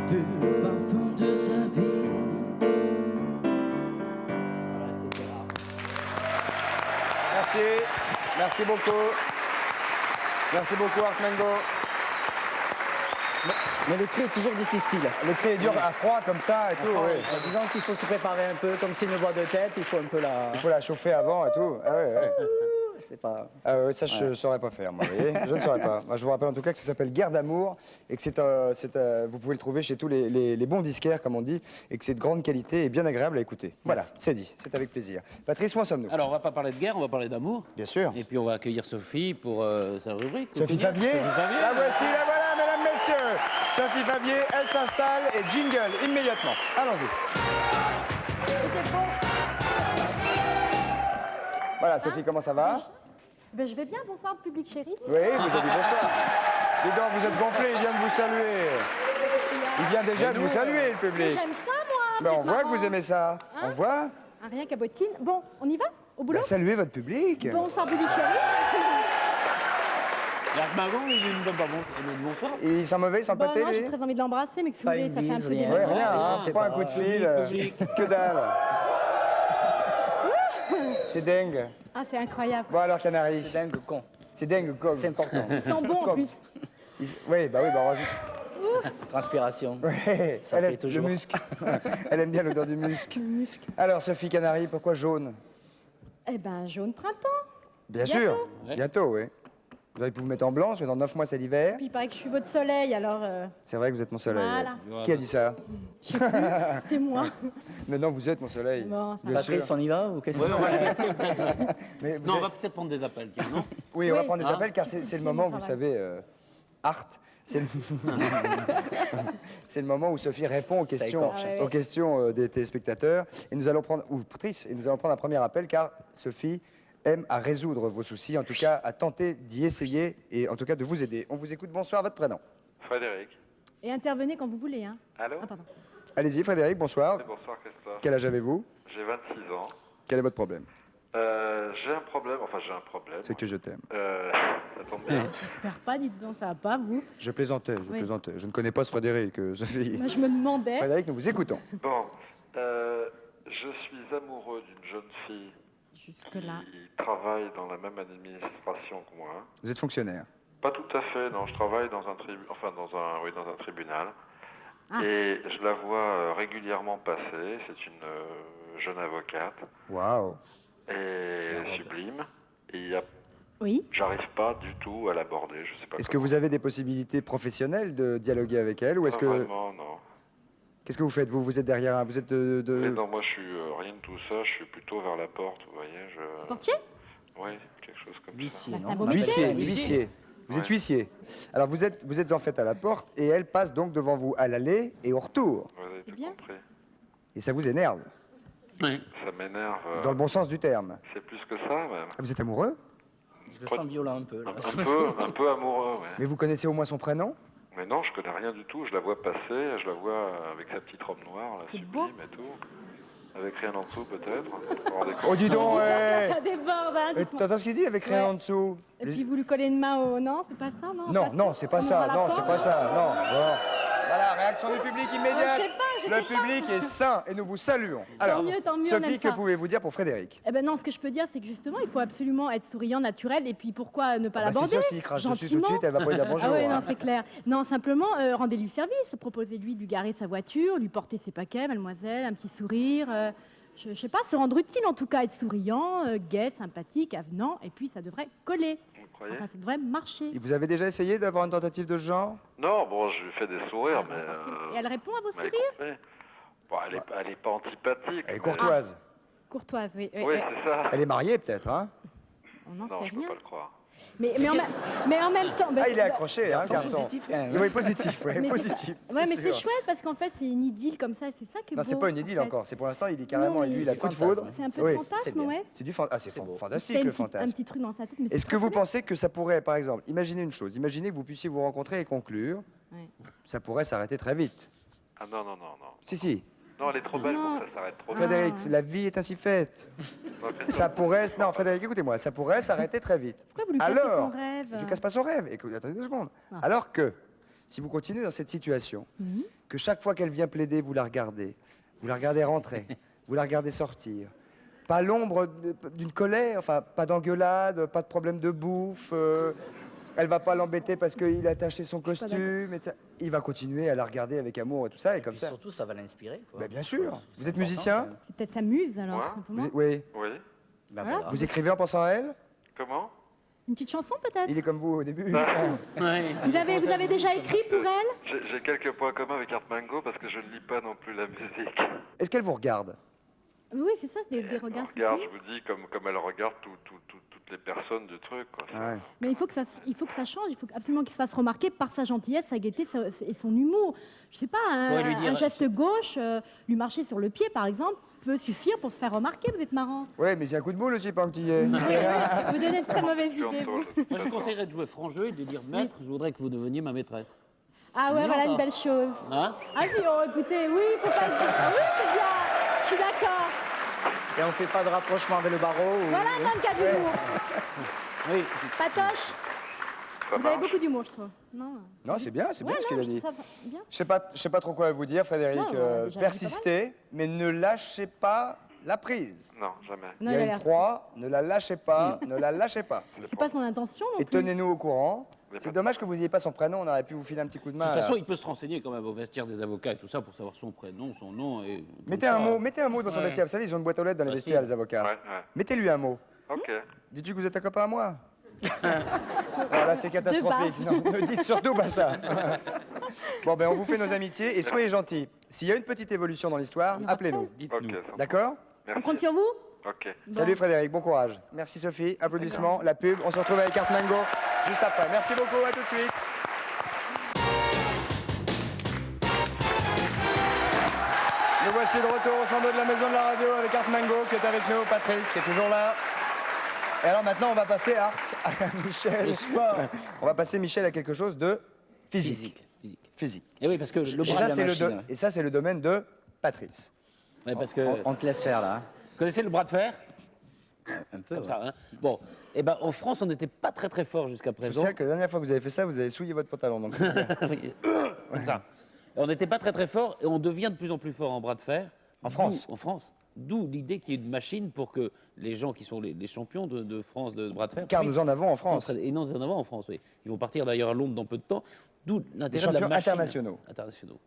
des parfums de sa vie. Merci. Merci beaucoup. Merci beaucoup, Art Mango. Mais le cri est toujours difficile. Le cri est dur à froid comme ça et tout. Oui. Disons qu'il faut se préparer un peu, comme c'est une voix de tête, il faut un peu la... Il faut la chauffer avant et tout. Ah ouais, ouais. C'est pas... Ah ouais, ça, je ne saurais pas faire, moi, vous voyez. Je ne saurais pas. Moi, je vous rappelle en tout cas que ça s'appelle Guerre d'amour et que vous pouvez le trouver chez tous les bons disquaires, comme on dit, et que c'est de grande qualité et bien agréable à écouter. Voilà, c'est dit. C'est avec plaisir. Patrice, où en sommes-nous? Alors, on va pas parler de guerre, on va parler d'amour. Bien sûr. Et puis, on va accueillir Sophie pour sa rubrique. Sophie Favier. La voici, la voilà, mesdames, messieurs. Sophie Favier, elle s'installe et jingle immédiatement. Allons-y. Voilà, Sophie, comment ça va? Ben, je vais bien, bonsoir public chéri. Oui, vous avez dit bonsoir. Dis donc, vous êtes gonflé, il vient de vous saluer. Il vient déjà de vous saluer, le Mais public. j'aime ça, moi. Ben, on vous êtes voit que marrant. vous aimez ça. Hein On voit. Un rien qu'à bottine. Bon, on y va? Au boulot? Ben, saluez votre public. Bonsoir public chéri. Et Art Mango, il ne donne pas bonsoir. Et il sent mauvais, il sent pas Bon, non, j'ai télé. très envie de l'embrasser, mais que si vous voulez, ça fait un peu Ouais, délicat. rien, hein, c'est pas un coup de fil. Que dalle. C'est dingue. Ah, c'est incroyable. Bon, alors, Canary. C'est dingue con. C'est dingue, con. C'est important. Ils sont bons en plus. Oui, bah heureusement. Transpiration. Ouais, Ça elle plaît aime toujours. le musc. Elle aime bien l'odeur du musc. Alors, Sophie Canary, pourquoi jaune? Eh ben, jaune printemps. Bien Bientôt. sûr, bientôt, oui. Vous allez vous mettre en blanc, parce que dans 9 mois, c'est l'hiver. Puis il paraît que je suis votre soleil, alors... C'est vrai que vous êtes mon soleil. Voilà. ouais. Qui a dit ça? Je sais plus, c'est moi. Mais non, vous êtes mon soleil. Bon, ça Bien va. sûr. Patrice, on y va ou qu'est-ce Ouais, on va les que laisser. Mais vous Non, on êtes- va peut-être prendre des appels, tiens, non? Oui, on va Oui. prendre des Hein appels, car c'est le moment, vous le savez, Art, c'est le... c'est le moment où Sophie répond aux questions, écorche. Ah ouais. aux questions des téléspectateurs. Et nous allons prendre, ou Patrice, et nous allons prendre un premier appel, car Sophie aime à résoudre vos soucis, en tout cas à tenter d'y essayer, et en tout cas de vous aider. On vous écoute, bonsoir, votre prénom. Frédéric. Et intervenez quand vous voulez, hein. Allô? Ah, pardon. Allez-y, Frédéric, bonsoir. Bonsoir, Christophe. Quel âge avez-vous? J'ai 26 ans. Quel est votre problème? J'ai un problème, enfin j'ai un problème. C'est que je t'aime. Ça tombe bien. J'espère pas, dites donc, ça va pas, vous. Je plaisantais, je Oui. plaisantais. Je ne connais pas ce Frédéric, Sophie. Moi, je me demandais... Frédéric, nous vous écoutons. Bon, je suis amoureux d'une jeune fille Jusque-là. qui travaille dans la même administration que moi. Vous êtes fonctionnaire. Pas tout à fait, non, je travaille dans un dans un tribunal. Ah. Et je la vois régulièrement passer. C'est une jeune avocate. Waouh. Et elle est sublime. Et Oui. j'arrive pas du tout à l'aborder. Je sais pas. Est-ce que vous avez des possibilités professionnelles de dialoguer avec elle, ou est-ce que... Vraiment, non. Qu'est-ce que vous faites? Vous êtes derrière un... Vous êtes Mais non, moi je suis rien de tout ça. Je suis plutôt vers la porte, vous voyez. Portier? Oui, quelque chose comme Huissier, Bah, c'est non un beau Huissier, métier. huissier. Vous êtes huissier. Alors vous êtes en fait à la porte, et elle passe donc devant vous à l'aller et au retour. ça. Vous avez tout bien. compris. Et ça vous énerve, Oui. Ça m'énerve. dans le bon sens du terme. C'est plus que ça, même. Vous êtes amoureux? Je le sens violent un peu. Là. Un peu amoureux, ouais. Mais vous connaissez au moins son prénom? Mais non, je connais rien du tout. Je la vois passer, je la vois avec sa petite robe noire, là, C'est sublime beau. et tout. Avec rien en dessous, peut-être. Vous vous rendez compte? Oh, dis donc, Ça déborde, hein, dites-moi. T'entends ce qu'il dit avec rien Ouais. en dessous? Et puis vous lui collez une main au... Non, c'est pas ça, non? Non, Pas non, c'est pas On ça, ouvre la non, porte. c'est pas ça, non. Bon. Voilà, réaction du public immédiate. Je sais pas, je Le sais pas. public est sain et nous vous saluons. Alors, mieux, tant mieux, on Sophie, aime que ça. pouvez-vous dire pour Frédéric? Eh ben non, ce que je peux dire, c'est que justement, il faut absolument être souriant, naturel, et puis pourquoi ne pas Ah bah, l'aborder c'est sûr, s'il crache dessus tout de gentiment. suite, elle va pas lui dire bonjour. Ah oui, hein. non, c'est clair. Non, simplement, rendez-lui service. Proposez-lui de lui garer sa voiture, lui porter ses paquets, mademoiselle, un petit sourire. Je sais pas, se rendre utile en tout cas, être souriant, gai, sympathique, avenant, et puis ça devrait coller. Vous croyez? Enfin, ça devrait marcher. Et vous avez déjà essayé d'avoir une tentative de ce genre? Non, bon, je lui fais des sourires, mais... Et elle répond à vos mais sourires? compris. Bon, elle est pas antipathique. Elle est mais- courtoise. Courtoise, oui. Oui, c'est ça. Elle est mariée peut-être, hein? On n'en Non, sait je peux rien. pas le croire. Mais en même temps... Ah, il est accroché, hein, Garçon garçon. positif, quand même. Oui, positif, oui, Mais positif. Ouais, mais c'est sûr. chouette parce qu'en fait, c'est une idylle comme ça, c'est ça qui est Non, beau. c'est pas une idylle en fait. encore. C'est pour l'instant, il est carrément, Non, mais lui, il a c'est coup de fantasme. foudre. C'est un peu Oui, de fantasme, ouais. C'est du ah, c'est fantastique C'est le un fantasme. petit truc dans sa tête. Mais Est-ce c'est que très vous bien. pensez que ça pourrait, par exemple, imaginez une chose, imaginez que vous puissiez vous rencontrer et conclure, Ouais. ça pourrait s'arrêter très vite. Ah non, non, non, non. Si. Non, elle est trop belle Non. pour que ça s'arrête trop vite. Frédéric, la vie est ainsi faite. Ça pourrait... Non, Frédéric, écoutez-moi, ça pourrait s'arrêter très vite. Pourquoi vous lui cassez Alors, son rêve? je casse pas son rêve. Écoutez, attendez 2 secondes. Ah. Alors que, si vous continuez dans cette situation, Mhm. que chaque fois qu'elle vient plaider, vous la regardez rentrer, vous la regardez sortir, pas l'ombre d'une colère, enfin, pas d'engueulade, pas de problème de bouffe, elle va pas l'embêter parce qu'il a taché son costume, et il va continuer à la regarder avec amour et tout ça, et comme Puis ça. surtout, ça va l'inspirer. quoi. Ben, bien sûr. C'est Vous êtes important, musicien? quand même. C'est peut-être sa muse alors, Moi tout simplement. Oui. Oui. Ben Voilà. voilà. Vous écrivez en pensant à elle? Comment? Une petite chanson peut-être? Il est comme vous au début. Ouais. Vous avez déjà écrit pour elle? J'ai quelques points communs avec Art Mango parce que je ne lis pas non plus la musique. Est-ce qu'elle vous regarde? Oui, c'est ça, c'est des Elle me regards. regarde, je vous dis, comme elle regarde toutes les personnes du truc, quoi. Ouais. Mais il faut que ça change, il faut absolument qu'il se fasse remarquer par sa gentillesse, sa gaieté et son humour. Je sais pas, Ouais, lui dire- un geste gauche, lui marcher sur le pied par exemple, peut suffire pour se faire remarquer, vous êtes marrant. Ouais, mais j'ai un coup de boule aussi, pas un petit yé. Vous donnez de très mauvaises idées, vous. Moi, je conseillerais de jouer franc jeu et de dire maître, je voudrais que vous deveniez ma maîtresse. Ah ouais, Non, voilà ça. une belle chose. Hein? Ah si, oh, écoutez, oui, faut pas se dire. Ah oui, c'est bien, je suis d'accord. Et on fait pas de rapprochement avec le barreau ou... Voilà un homme qui a d'humour. Oui. Patoche, Ça vous avez marche. beaucoup d'humour, je trouve. Non, Non, c'est bien Ouais, ce qu'il a non, je dit. trouve ça bien. Je sais pas trop quoi vous dire, Frédéric. Non, on a déjà dit Persistez, mais ne lâchez pas la prise. Non, jamais. Il Non, y il a a une l'air- proie, ne la lâchez pas, ne la lâchez pas. C'est pas son intention non Et plus. tenez-nous au courant. C'est dommage que vous n'ayez pas son prénom, on aurait pu vous filer un petit coup de De main. toute façon, là. il peut se renseigner quand même au vestiaire des avocats et tout ça pour savoir son prénom, son nom et. Mettez un mot dans son vestiaire. Vous savez, ils ont une boîte aux lettres dans les vestiaires, les avocats. Ouais. Mettez-lui un mot. Ok. Dis-tu que vous êtes un copain à moi? Alors là, c'est catastrophique. Non, ne dites surtout pas ça. Bon, ben, on vous fait nos amitiés et soyez gentils. S'il y a une petite évolution dans l'histoire, appelez-nous. Dites-nous. D'accord? On compte sur vous? Ok. Salut Frédéric, bon courage. Merci Sophie, applaudissements, la pub. On se retrouve avec Art Mango juste après. Merci beaucoup, à tout de suite. Nous voici de retour au centre de la maison de la radio avec Art Mango qui est avec nous, Patrice qui est toujours là. Et alors maintenant, on va passer à Michel. Le sport. On va passer, Michel, à quelque chose de physique. Physique. Et oui, parce que le Et bras ça, de la c'est machine. et ça, c'est le domaine de Patrice. Ouais, parce que. On te laisse faire, là. Vous connaissez le bras de fer? Un peu, Comme ouais. ça, hein. Bon, et ben en France, on n'était pas très fort jusqu'à Je présent. sais que la dernière fois que vous avez fait ça, vous avez souillé votre pantalon. Donc... Comme ça. On n'était pas très fort et on devient de plus en plus fort en bras de fer. En France? En France. D'où l'idée qu'il y ait une machine pour que les gens qui sont les champions de France de bras de fer. Car nous en avons en France. Et nous en avons en France, oui. Ils vont partir d'ailleurs à Londres dans peu de temps. D'où l'intérêt de la champions machine. internationaux.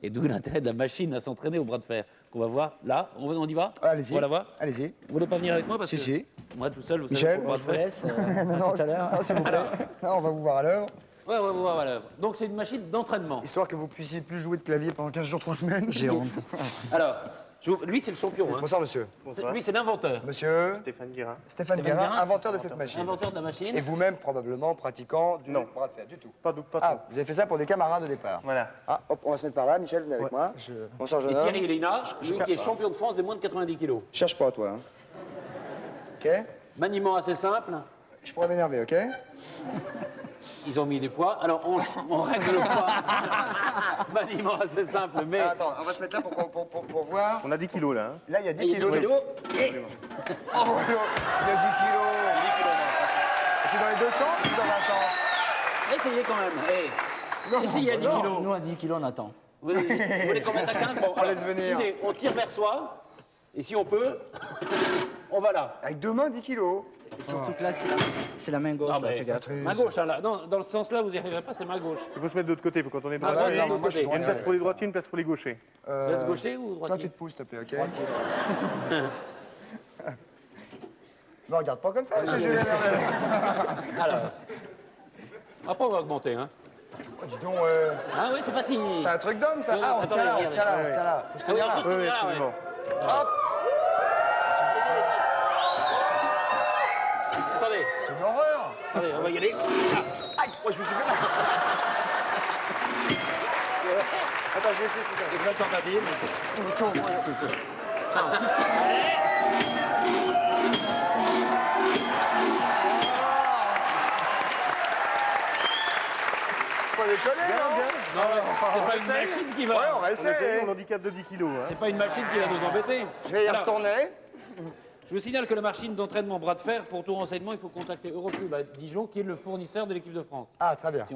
Et d'où l'intérêt de la machine à s'entraîner au bras de fer. Qu'on va voir là. On y va? Allez-y. On va la voir? Allez-y. Vous voulez pas venir avec moi parce Si, que si. moi tout seul, vous Michel, savez, pour le Je bras vous de laisse. non, À tout à l'heure. non, s'il vous plaît. Non, on va vous voir à l'œuvre. Ouais, on va voir à l'œuvre. Donc c'est une machine d'entraînement. Histoire que vous puissiez plus jouer de clavier pendant 15 jours, 3 semaines. J'ai honte. Alors, lui c'est le champion. Hein. Bonsoir, monsieur. Lui c'est l'inventeur. Monsieur Stéphane Guérin. Stéphane Guérin, inventeur de cette machine. Inventeur de la machine. Et vous-même, probablement, pratiquant du bras de fer, du tout. Pas Ah, vous avez fait ça pour des camarades au départ. Voilà. Ah, hop, on va se mettre par là. Michel, venez avec moi. Bonsoir, jeune Et homme. Thierry Léna, lui qui est champion de France des moins de 90 kilos. Cherche pas, toi. Hein. OK? Maniement assez simple. Je pourrais m'énerver, OK? Ils ont mis des poids. Alors on règle le poids. Maniement assez simple, mais. Ah, attends, on va se mettre là pour voir. On a 10 kilos là. Hein. Là, il y a 10 Il y a kilos. 10 kilos. Oh, il y a 10 kilos. C'est dans les deux sens ou dans un sens? Essayez quand même. Essayez à 10 kilos. Nous, à 10 kilos, on attend. Vous voulez qu'on mette à 15? Bon, alors, laisse venir. écoutez, on tire vers soi. Et si on peut, on va là. Avec deux mains, 10 kilos. Surtout que là, c'est la main gauche. Non, là, mais fais gaffe. main gauche, hein, là. Non, dans le sens là, vous n'y arriverez pas, c'est main gauche. Il faut se mettre de l'autre côté quand on est Ah, droitier. ouais, non, moi, je suis Il y a une place droitier. pour les droitiers, une place pour les gauchers. Vous êtes gaucher ou Toi, droitier? tu te pousses, s'il te plaît, OK? Ne regarde pas comme ça, je vais Alors. Après, on va augmenter, hein. Oh, dis donc, Ah oui, c'est pas si. c'est un truc d'homme, ça. Ah, on se tient là, on se tient là, on se tient là. Faut se Ah oui, tenir là. ensuite, tu viens là, ouais. absolument. Hop, Attendez, c'est une horreur. attendez, on va y aller. Aïe, moi, je me suis fait mal. Attends, je vais essayer tout ça. C'est une bonne tentative. Pas déconner, Non, c'est pas une machine qui va. Ouais, on va On essaye, essayer. on handicap de 10 kilos. Hein. C'est pas une machine qui va nous embêter. Je vais y Alors, retourner. Je vous signale que la machine d'entraînement bras de fer, pour tout renseignement, il faut contacter Euroclub à Dijon, qui est le fournisseur de l'équipe de France. Ah, très bien. Si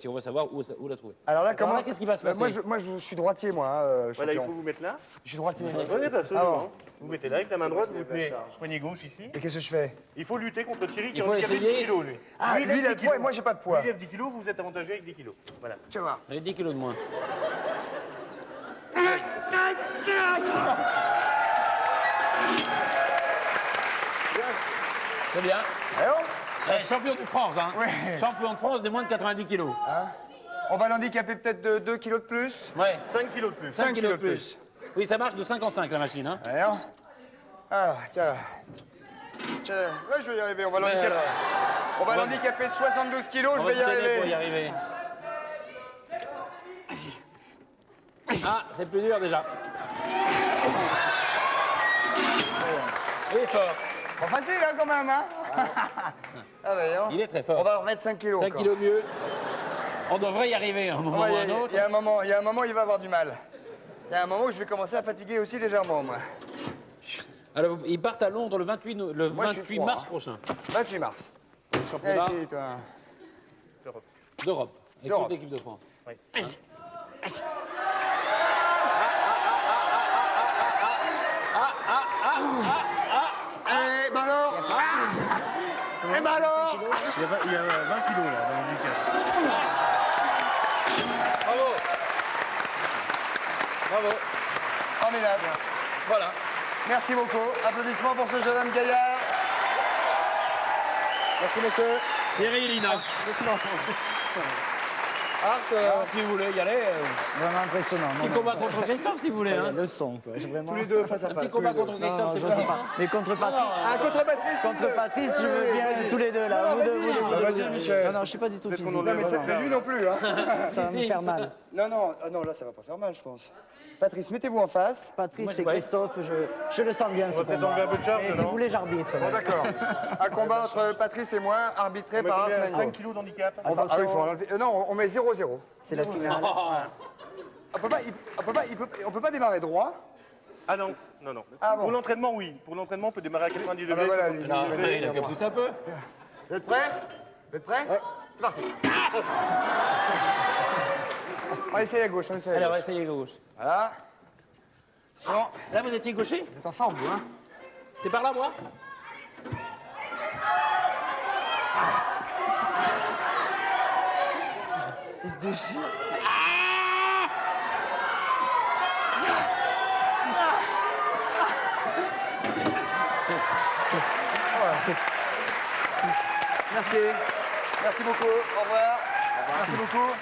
on veut savoir où la trouver. Alors là, comment qu'est-ce qui va se passer? Moi, je suis droitier, moi, Voilà, il champion. faut vous mettre là. Je suis droitier. Oui, absolument. Alors. Vous mettez là avec la main droite, vous tenez poignet gauche ici. Et qu'est-ce que je fais? Il faut lutter contre Thierry qui Il a faut handicapé de 10 essayer. kilos, lui. Ah, lui, il a le poids et moi, j'ai pas de poids. Lui, il lève 10 kilos, vous êtes avantagé avec 10 kilos. Voilà. Tu vois. Vous avez 10 kilos de moins. C'est bien. Alors, Champion de France, hein. Ouais. Champion de France des moins de 90 kilos. on va l'handicaper peut-être de 2 kilos de plus. Ouais. 5 kilos de plus. 5 kilos de plus. Oui, ça marche de 5 en 5, la machine, hein. Alors, tiens. Tiens, ouais, je vais y arriver. On va l'handicaper. On va l'handicaper de 72 kilos, On je va vais y se tenir pour y arriver. arriver. Ah, c'est plus dur déjà. Il est fort. Pas facile, hein, quand même, hein. Ah, bah, non. Il est très fort. On va remettre 5 kilos 5 encore. kilos mieux. On devrait y arriver à un moment ou à un autre. Il y a un moment, il va avoir du mal. Il y a un moment où je vais commencer à fatiguer aussi légèrement, moi. Alors, ils partent à Londres le 28, Moi, je suis 28 froid, mars hein. prochain. 28 mars. Le Viens championnat ici, toi. d'Europe. Avec D'Europe. toute l'équipe de France. Ici. Ici. Eh ben alors. Eh ben alors. Il y a 20 kilos là dans le week-end. Bravo. Bravo. Formidable. Voilà. Merci beaucoup. Applaudissements pour ce jeune homme gaillard. Merci, monsieur. Thierry et Lina. Art, Si vous voulez y aller. Vraiment impressionnant. Petit combat contre Christophe si vous voulez. Hein. Le son, quoi. Vraiment... tous les deux face à Un face. petit combat tous les deux. contre Christophe, c'est je sais possible. pas. Mais contre Patrice. Ah, contre Patrice. Contre Patrice, je veux bien vas-y. tous les deux là. Non, Vous vas-y. deux, vous deux, vous Bah, deux. vas-y, Michel. Non, non, je suis pas du tout physique. Non, mais ça fait lui non plus. Hein. Ça va me faire mal. Non, non, non, là, ça va pas faire mal, je pense. Patrice, mettez-vous en face. Patrice et Christophe, je le sens bien. On va peut-être enlever un peu de charge, Mais si non vous voulez, j'arbitre. Bon, d'accord. Un combat entre Patrice et moi, arbitré par Combien Armando. 5 kilos d'handicap. Ah oui, il faut enlever. Non, on met 0-0. C'est la finale. On peut pas démarrer droit. Ah non, non, non. Ah bon. Pour l'entraînement, oui. Pour l'entraînement, on peut démarrer à 90 Ah bah degrés. voilà, 70 Non, degrés. il a qu'à pousser un peu. Vous êtes prêts? Vous êtes prêts? C'est parti. On va essayer à gauche, on essaie Allez, à on va gauche. essayer gauche. Voilà. Attention. Là, vous étiez gaucher? Vous êtes en forme, vous, hein? C'est par là, moi? Il se déchire. Merci. Merci beaucoup. Au revoir. Merci beaucoup.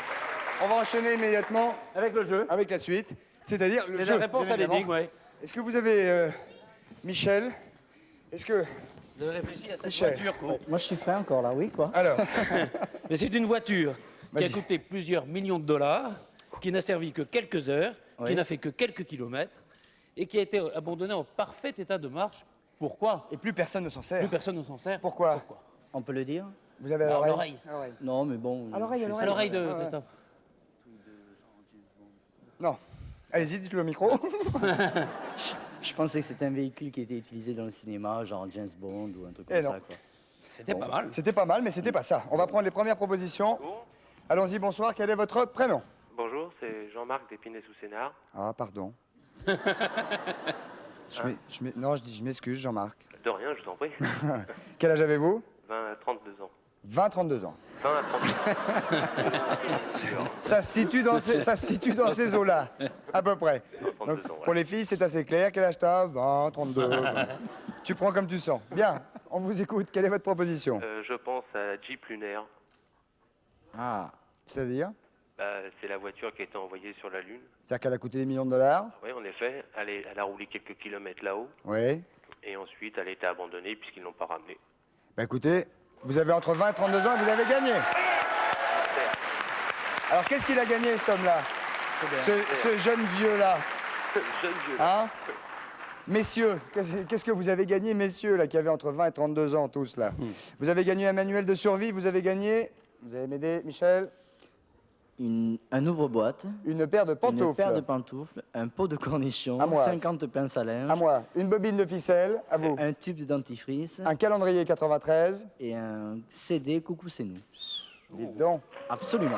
On va enchaîner immédiatement Avec le jeu. avec la suite, c'est-à-dire le C'est jeu. la réponse bien à l'énigme, évidemment. ouais. Est-ce que vous avez, Michel, est-ce que... Vous avez réfléchi à cette Michel. voiture, quoi. Moi, je suis prêt encore là, oui, quoi. Alors, Mais c'est une voiture qui a Vas-y. coûté plusieurs millions de dollars, qui n'a servi que quelques heures, Oui. qui n'a fait que quelques kilomètres, et qui a été abandonnée en parfait état de marche. Pourquoi? et plus personne ne s'en sert. Plus personne ne s'en sert. Pourquoi? On peut le dire? Vous avez à À l'oreille? l'oreille. Non, mais bon. À l'oreille, à À l'oreille. l'oreille de Ah ouais. Christophe. Non. Allez-y, dites-le au micro. Je pensais que c'était un véhicule qui était utilisé dans le cinéma, genre James Bond ou un truc Eh comme non. ça, quoi. C'était pas mal. C'était pas mal, mais c'était pas ça. On va prendre les premières propositions. Allons-y, bonsoir. Quel est votre prénom? Bonjour, c'est Jean-Marc d'Épinay-sous-Sénard. Ah, pardon. Non, je dis je m'excuse, Jean-Marc. De rien, je vous en prie. Quel âge avez-vous? 20 à 32 ans. 20-32 ans. 20 à 32 ans. Ça se situe dans ces eaux-là, à peu près. 32 Donc, ans, pour voilà. les filles, c'est assez clair. Quel âge t'as? 20, 32. 20. Tu prends comme tu sens. Bien, on vous écoute. Quelle est votre proposition? Je pense à Jeep Lunaire. Ah. C'est-à-dire? C'est la voiture qui a été envoyée sur la Lune. C'est-à-dire qu'elle a coûté des millions de dollars? Oui, en effet. Elle a roulé quelques kilomètres là-haut. Oui. Et ensuite, elle a été abandonnée puisqu'ils ne l'ont pas ramenée. Bah écoutez, vous avez entre 20 et 32 ans et vous avez gagné. Alors qu'est-ce qu'il a gagné, cet homme-là? Ce jeune vieux-là. Jeune vieux. Hein? Messieurs, qu'est-ce que vous avez gagné, messieurs, là, qui avaient entre 20 et 32 ans, tous, là? Vous avez gagné un manuel de survie, vous avez gagné... Vous allez m'aider, Michel? Un ouvre-boîte. Une paire de pantoufles. Une paire de pantoufles, un pot de cornichons, À moi. 50 pinces à linge. À moi. Une bobine de ficelle, à vous. Un tube de dentifrice. Un calendrier 93. Et un CD Coucou c'est nous. Dites donc. Absolument.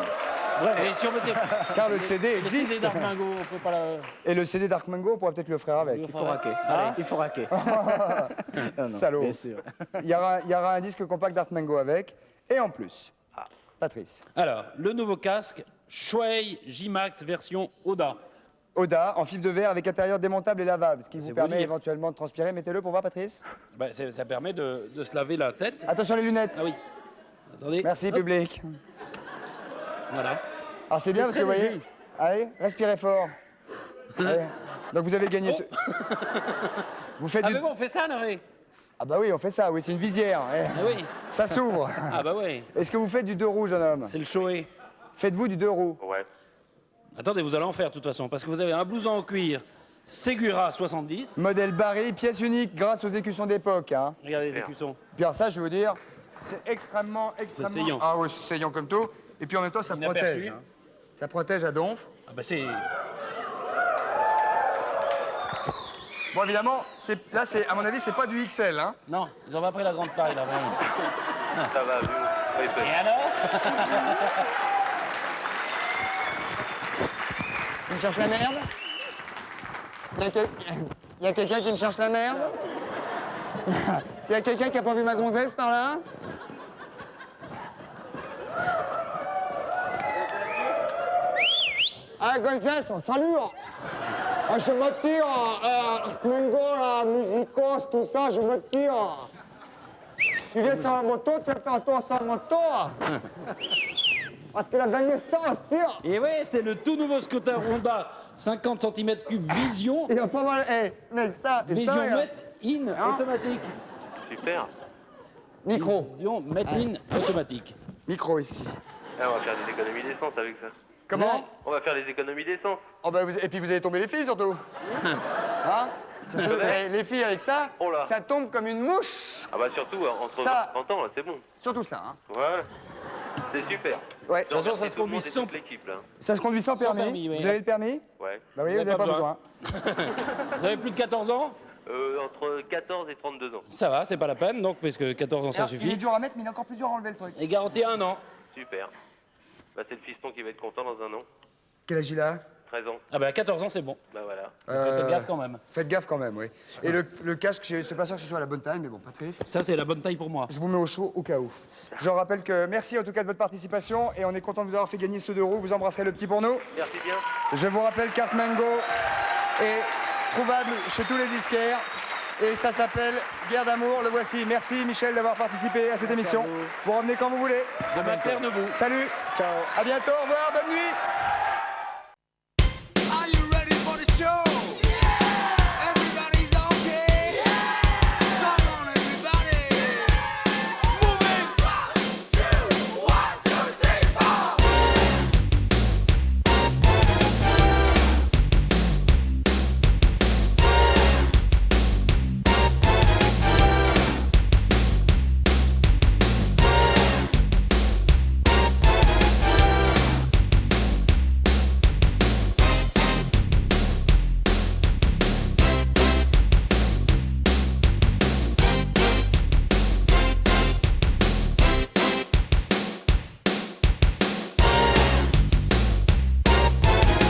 Et si on mettait... Car le CD Le existe. CD d'Armingo, on peut pas la... Et le CD Dark Mango, on pourra peut-être le frère avec. Il faut raquer. Hein? Allez, il faut raquer. Non, non, Salaud. bien sûr. Il y aura un disque compact Dark Mango avec. Et en plus, Patrice. Alors, le nouveau casque, Shuei J-Max version Oda. Oda, en fibre de verre avec intérieur démontable et lavable, ce qui vous C'est permet vous dire. éventuellement de transpirer. Mettez-le pour voir, Patrice. Bah, ça permet de se laver la tête. Attention les lunettes. Ah oui. Attendez. Merci, Hop. public. Voilà. Alors c'est bien parce que vous très voyez. léger. Allez, respirez fort. Allez. Donc vous avez gagné ce. Vous faites Ah du. mais bon, on fait ça, Larry. Ah bah oui, on fait ça, oui, c'est une visière. Eh. Ah oui. Ça s'ouvre. Ah bah oui. Est-ce que vous faites du 2 roues, jeune homme? C'est le Shoei. Faites-vous du 2 roues? Ouais. Attendez, vous allez en faire de toute façon, parce que vous avez un blouson en cuir Segura 70. Modèle Barry, pièce unique grâce aux écussons d'époque. Hein. Regardez les écussons. Puis alors ça, je vais vous dire, c'est extrêmement... saillant. Ah oui, c'est saillant comme tout. Et puis en même temps, ça Inaperçu. protège. Hein. Ça protège à donf. Ah bah c'est... Bon, évidemment, là, à mon avis, c'est pas du XL. Hein. Non, ils ont pas pris la grande taille là. vraiment. Ça va, vous. Oui, Et alors? Tu me cherches la merde? Il y a quelqu'un qui me cherche la merde? Il y a quelqu'un qui a pas vu ma gonzesse par là? Gonzès, salut. Je me tire, Mengo, la musicos, tout ça, je me tire. Tu viens sur la moto, tu vas faire un tour sur la moto. Parce qu'il a gagné ça aussi. Et ouais, c'est le tout nouveau scooter Honda 50 cm3 Vision. Il a pas mal. Mec, ça. Vision ça, Met-in automatique. Super. Micro. Vision Met-in automatique. Micro ici. Ah, on va faire des économies d'essence avec ça. Comment? On va faire des économies d'essence. Oh bah et puis vous allez tomber les filles surtout. Hein? Les filles avec ça, Oh là. ça tombe comme une mouche. Ah bah surtout, entre Ça. 20 et 30 ans, là, c'est bon. Surtout ça. Hein. Voilà. C'est super. Ouais. De toute façon, ça se conduit sans... toute l'équipe, là. Ça se conduit sans permis. permis, oui. Vous avez le permis? Ouais. Bah oui, vous n'avez pas besoin. Vous avez plus de 14 ans? Entre 14 et 32 ans. Ça va, c'est pas la peine, donc, parce que 14 ans, ça Alors, il est suffit. dur à mettre, mais il est encore plus dur à enlever le truc. Et garantie 1 an. Super. Bah, c'est le fiston qui va être content dans un an. Quel âge il a? 13 ans. Ah bah 14 ans, c'est bon. Bah voilà. Faites gaffe quand même. Faites gaffe quand même, oui. Et le casque, je suis pas sûr que ce soit la bonne taille, mais bon, Patrice. Ça, c'est la bonne taille pour moi. Je vous mets au chaud au cas où. Je rappelle que merci en tout cas de votre participation et on est content de vous avoir fait gagner ce 2 roues. Vous embrasserez le petit pour nous. Merci bien. Je vous rappelle carte Mango est trouvable chez tous les disquaires et ça s'appelle Guerre d'amour. Le voici. Merci Michel d'avoir participé à cette émission. Vous revenez quand vous voulez. Demain, Claire Nebou. Salut. Ciao. À bientôt. Au revoir. Bonne nuit.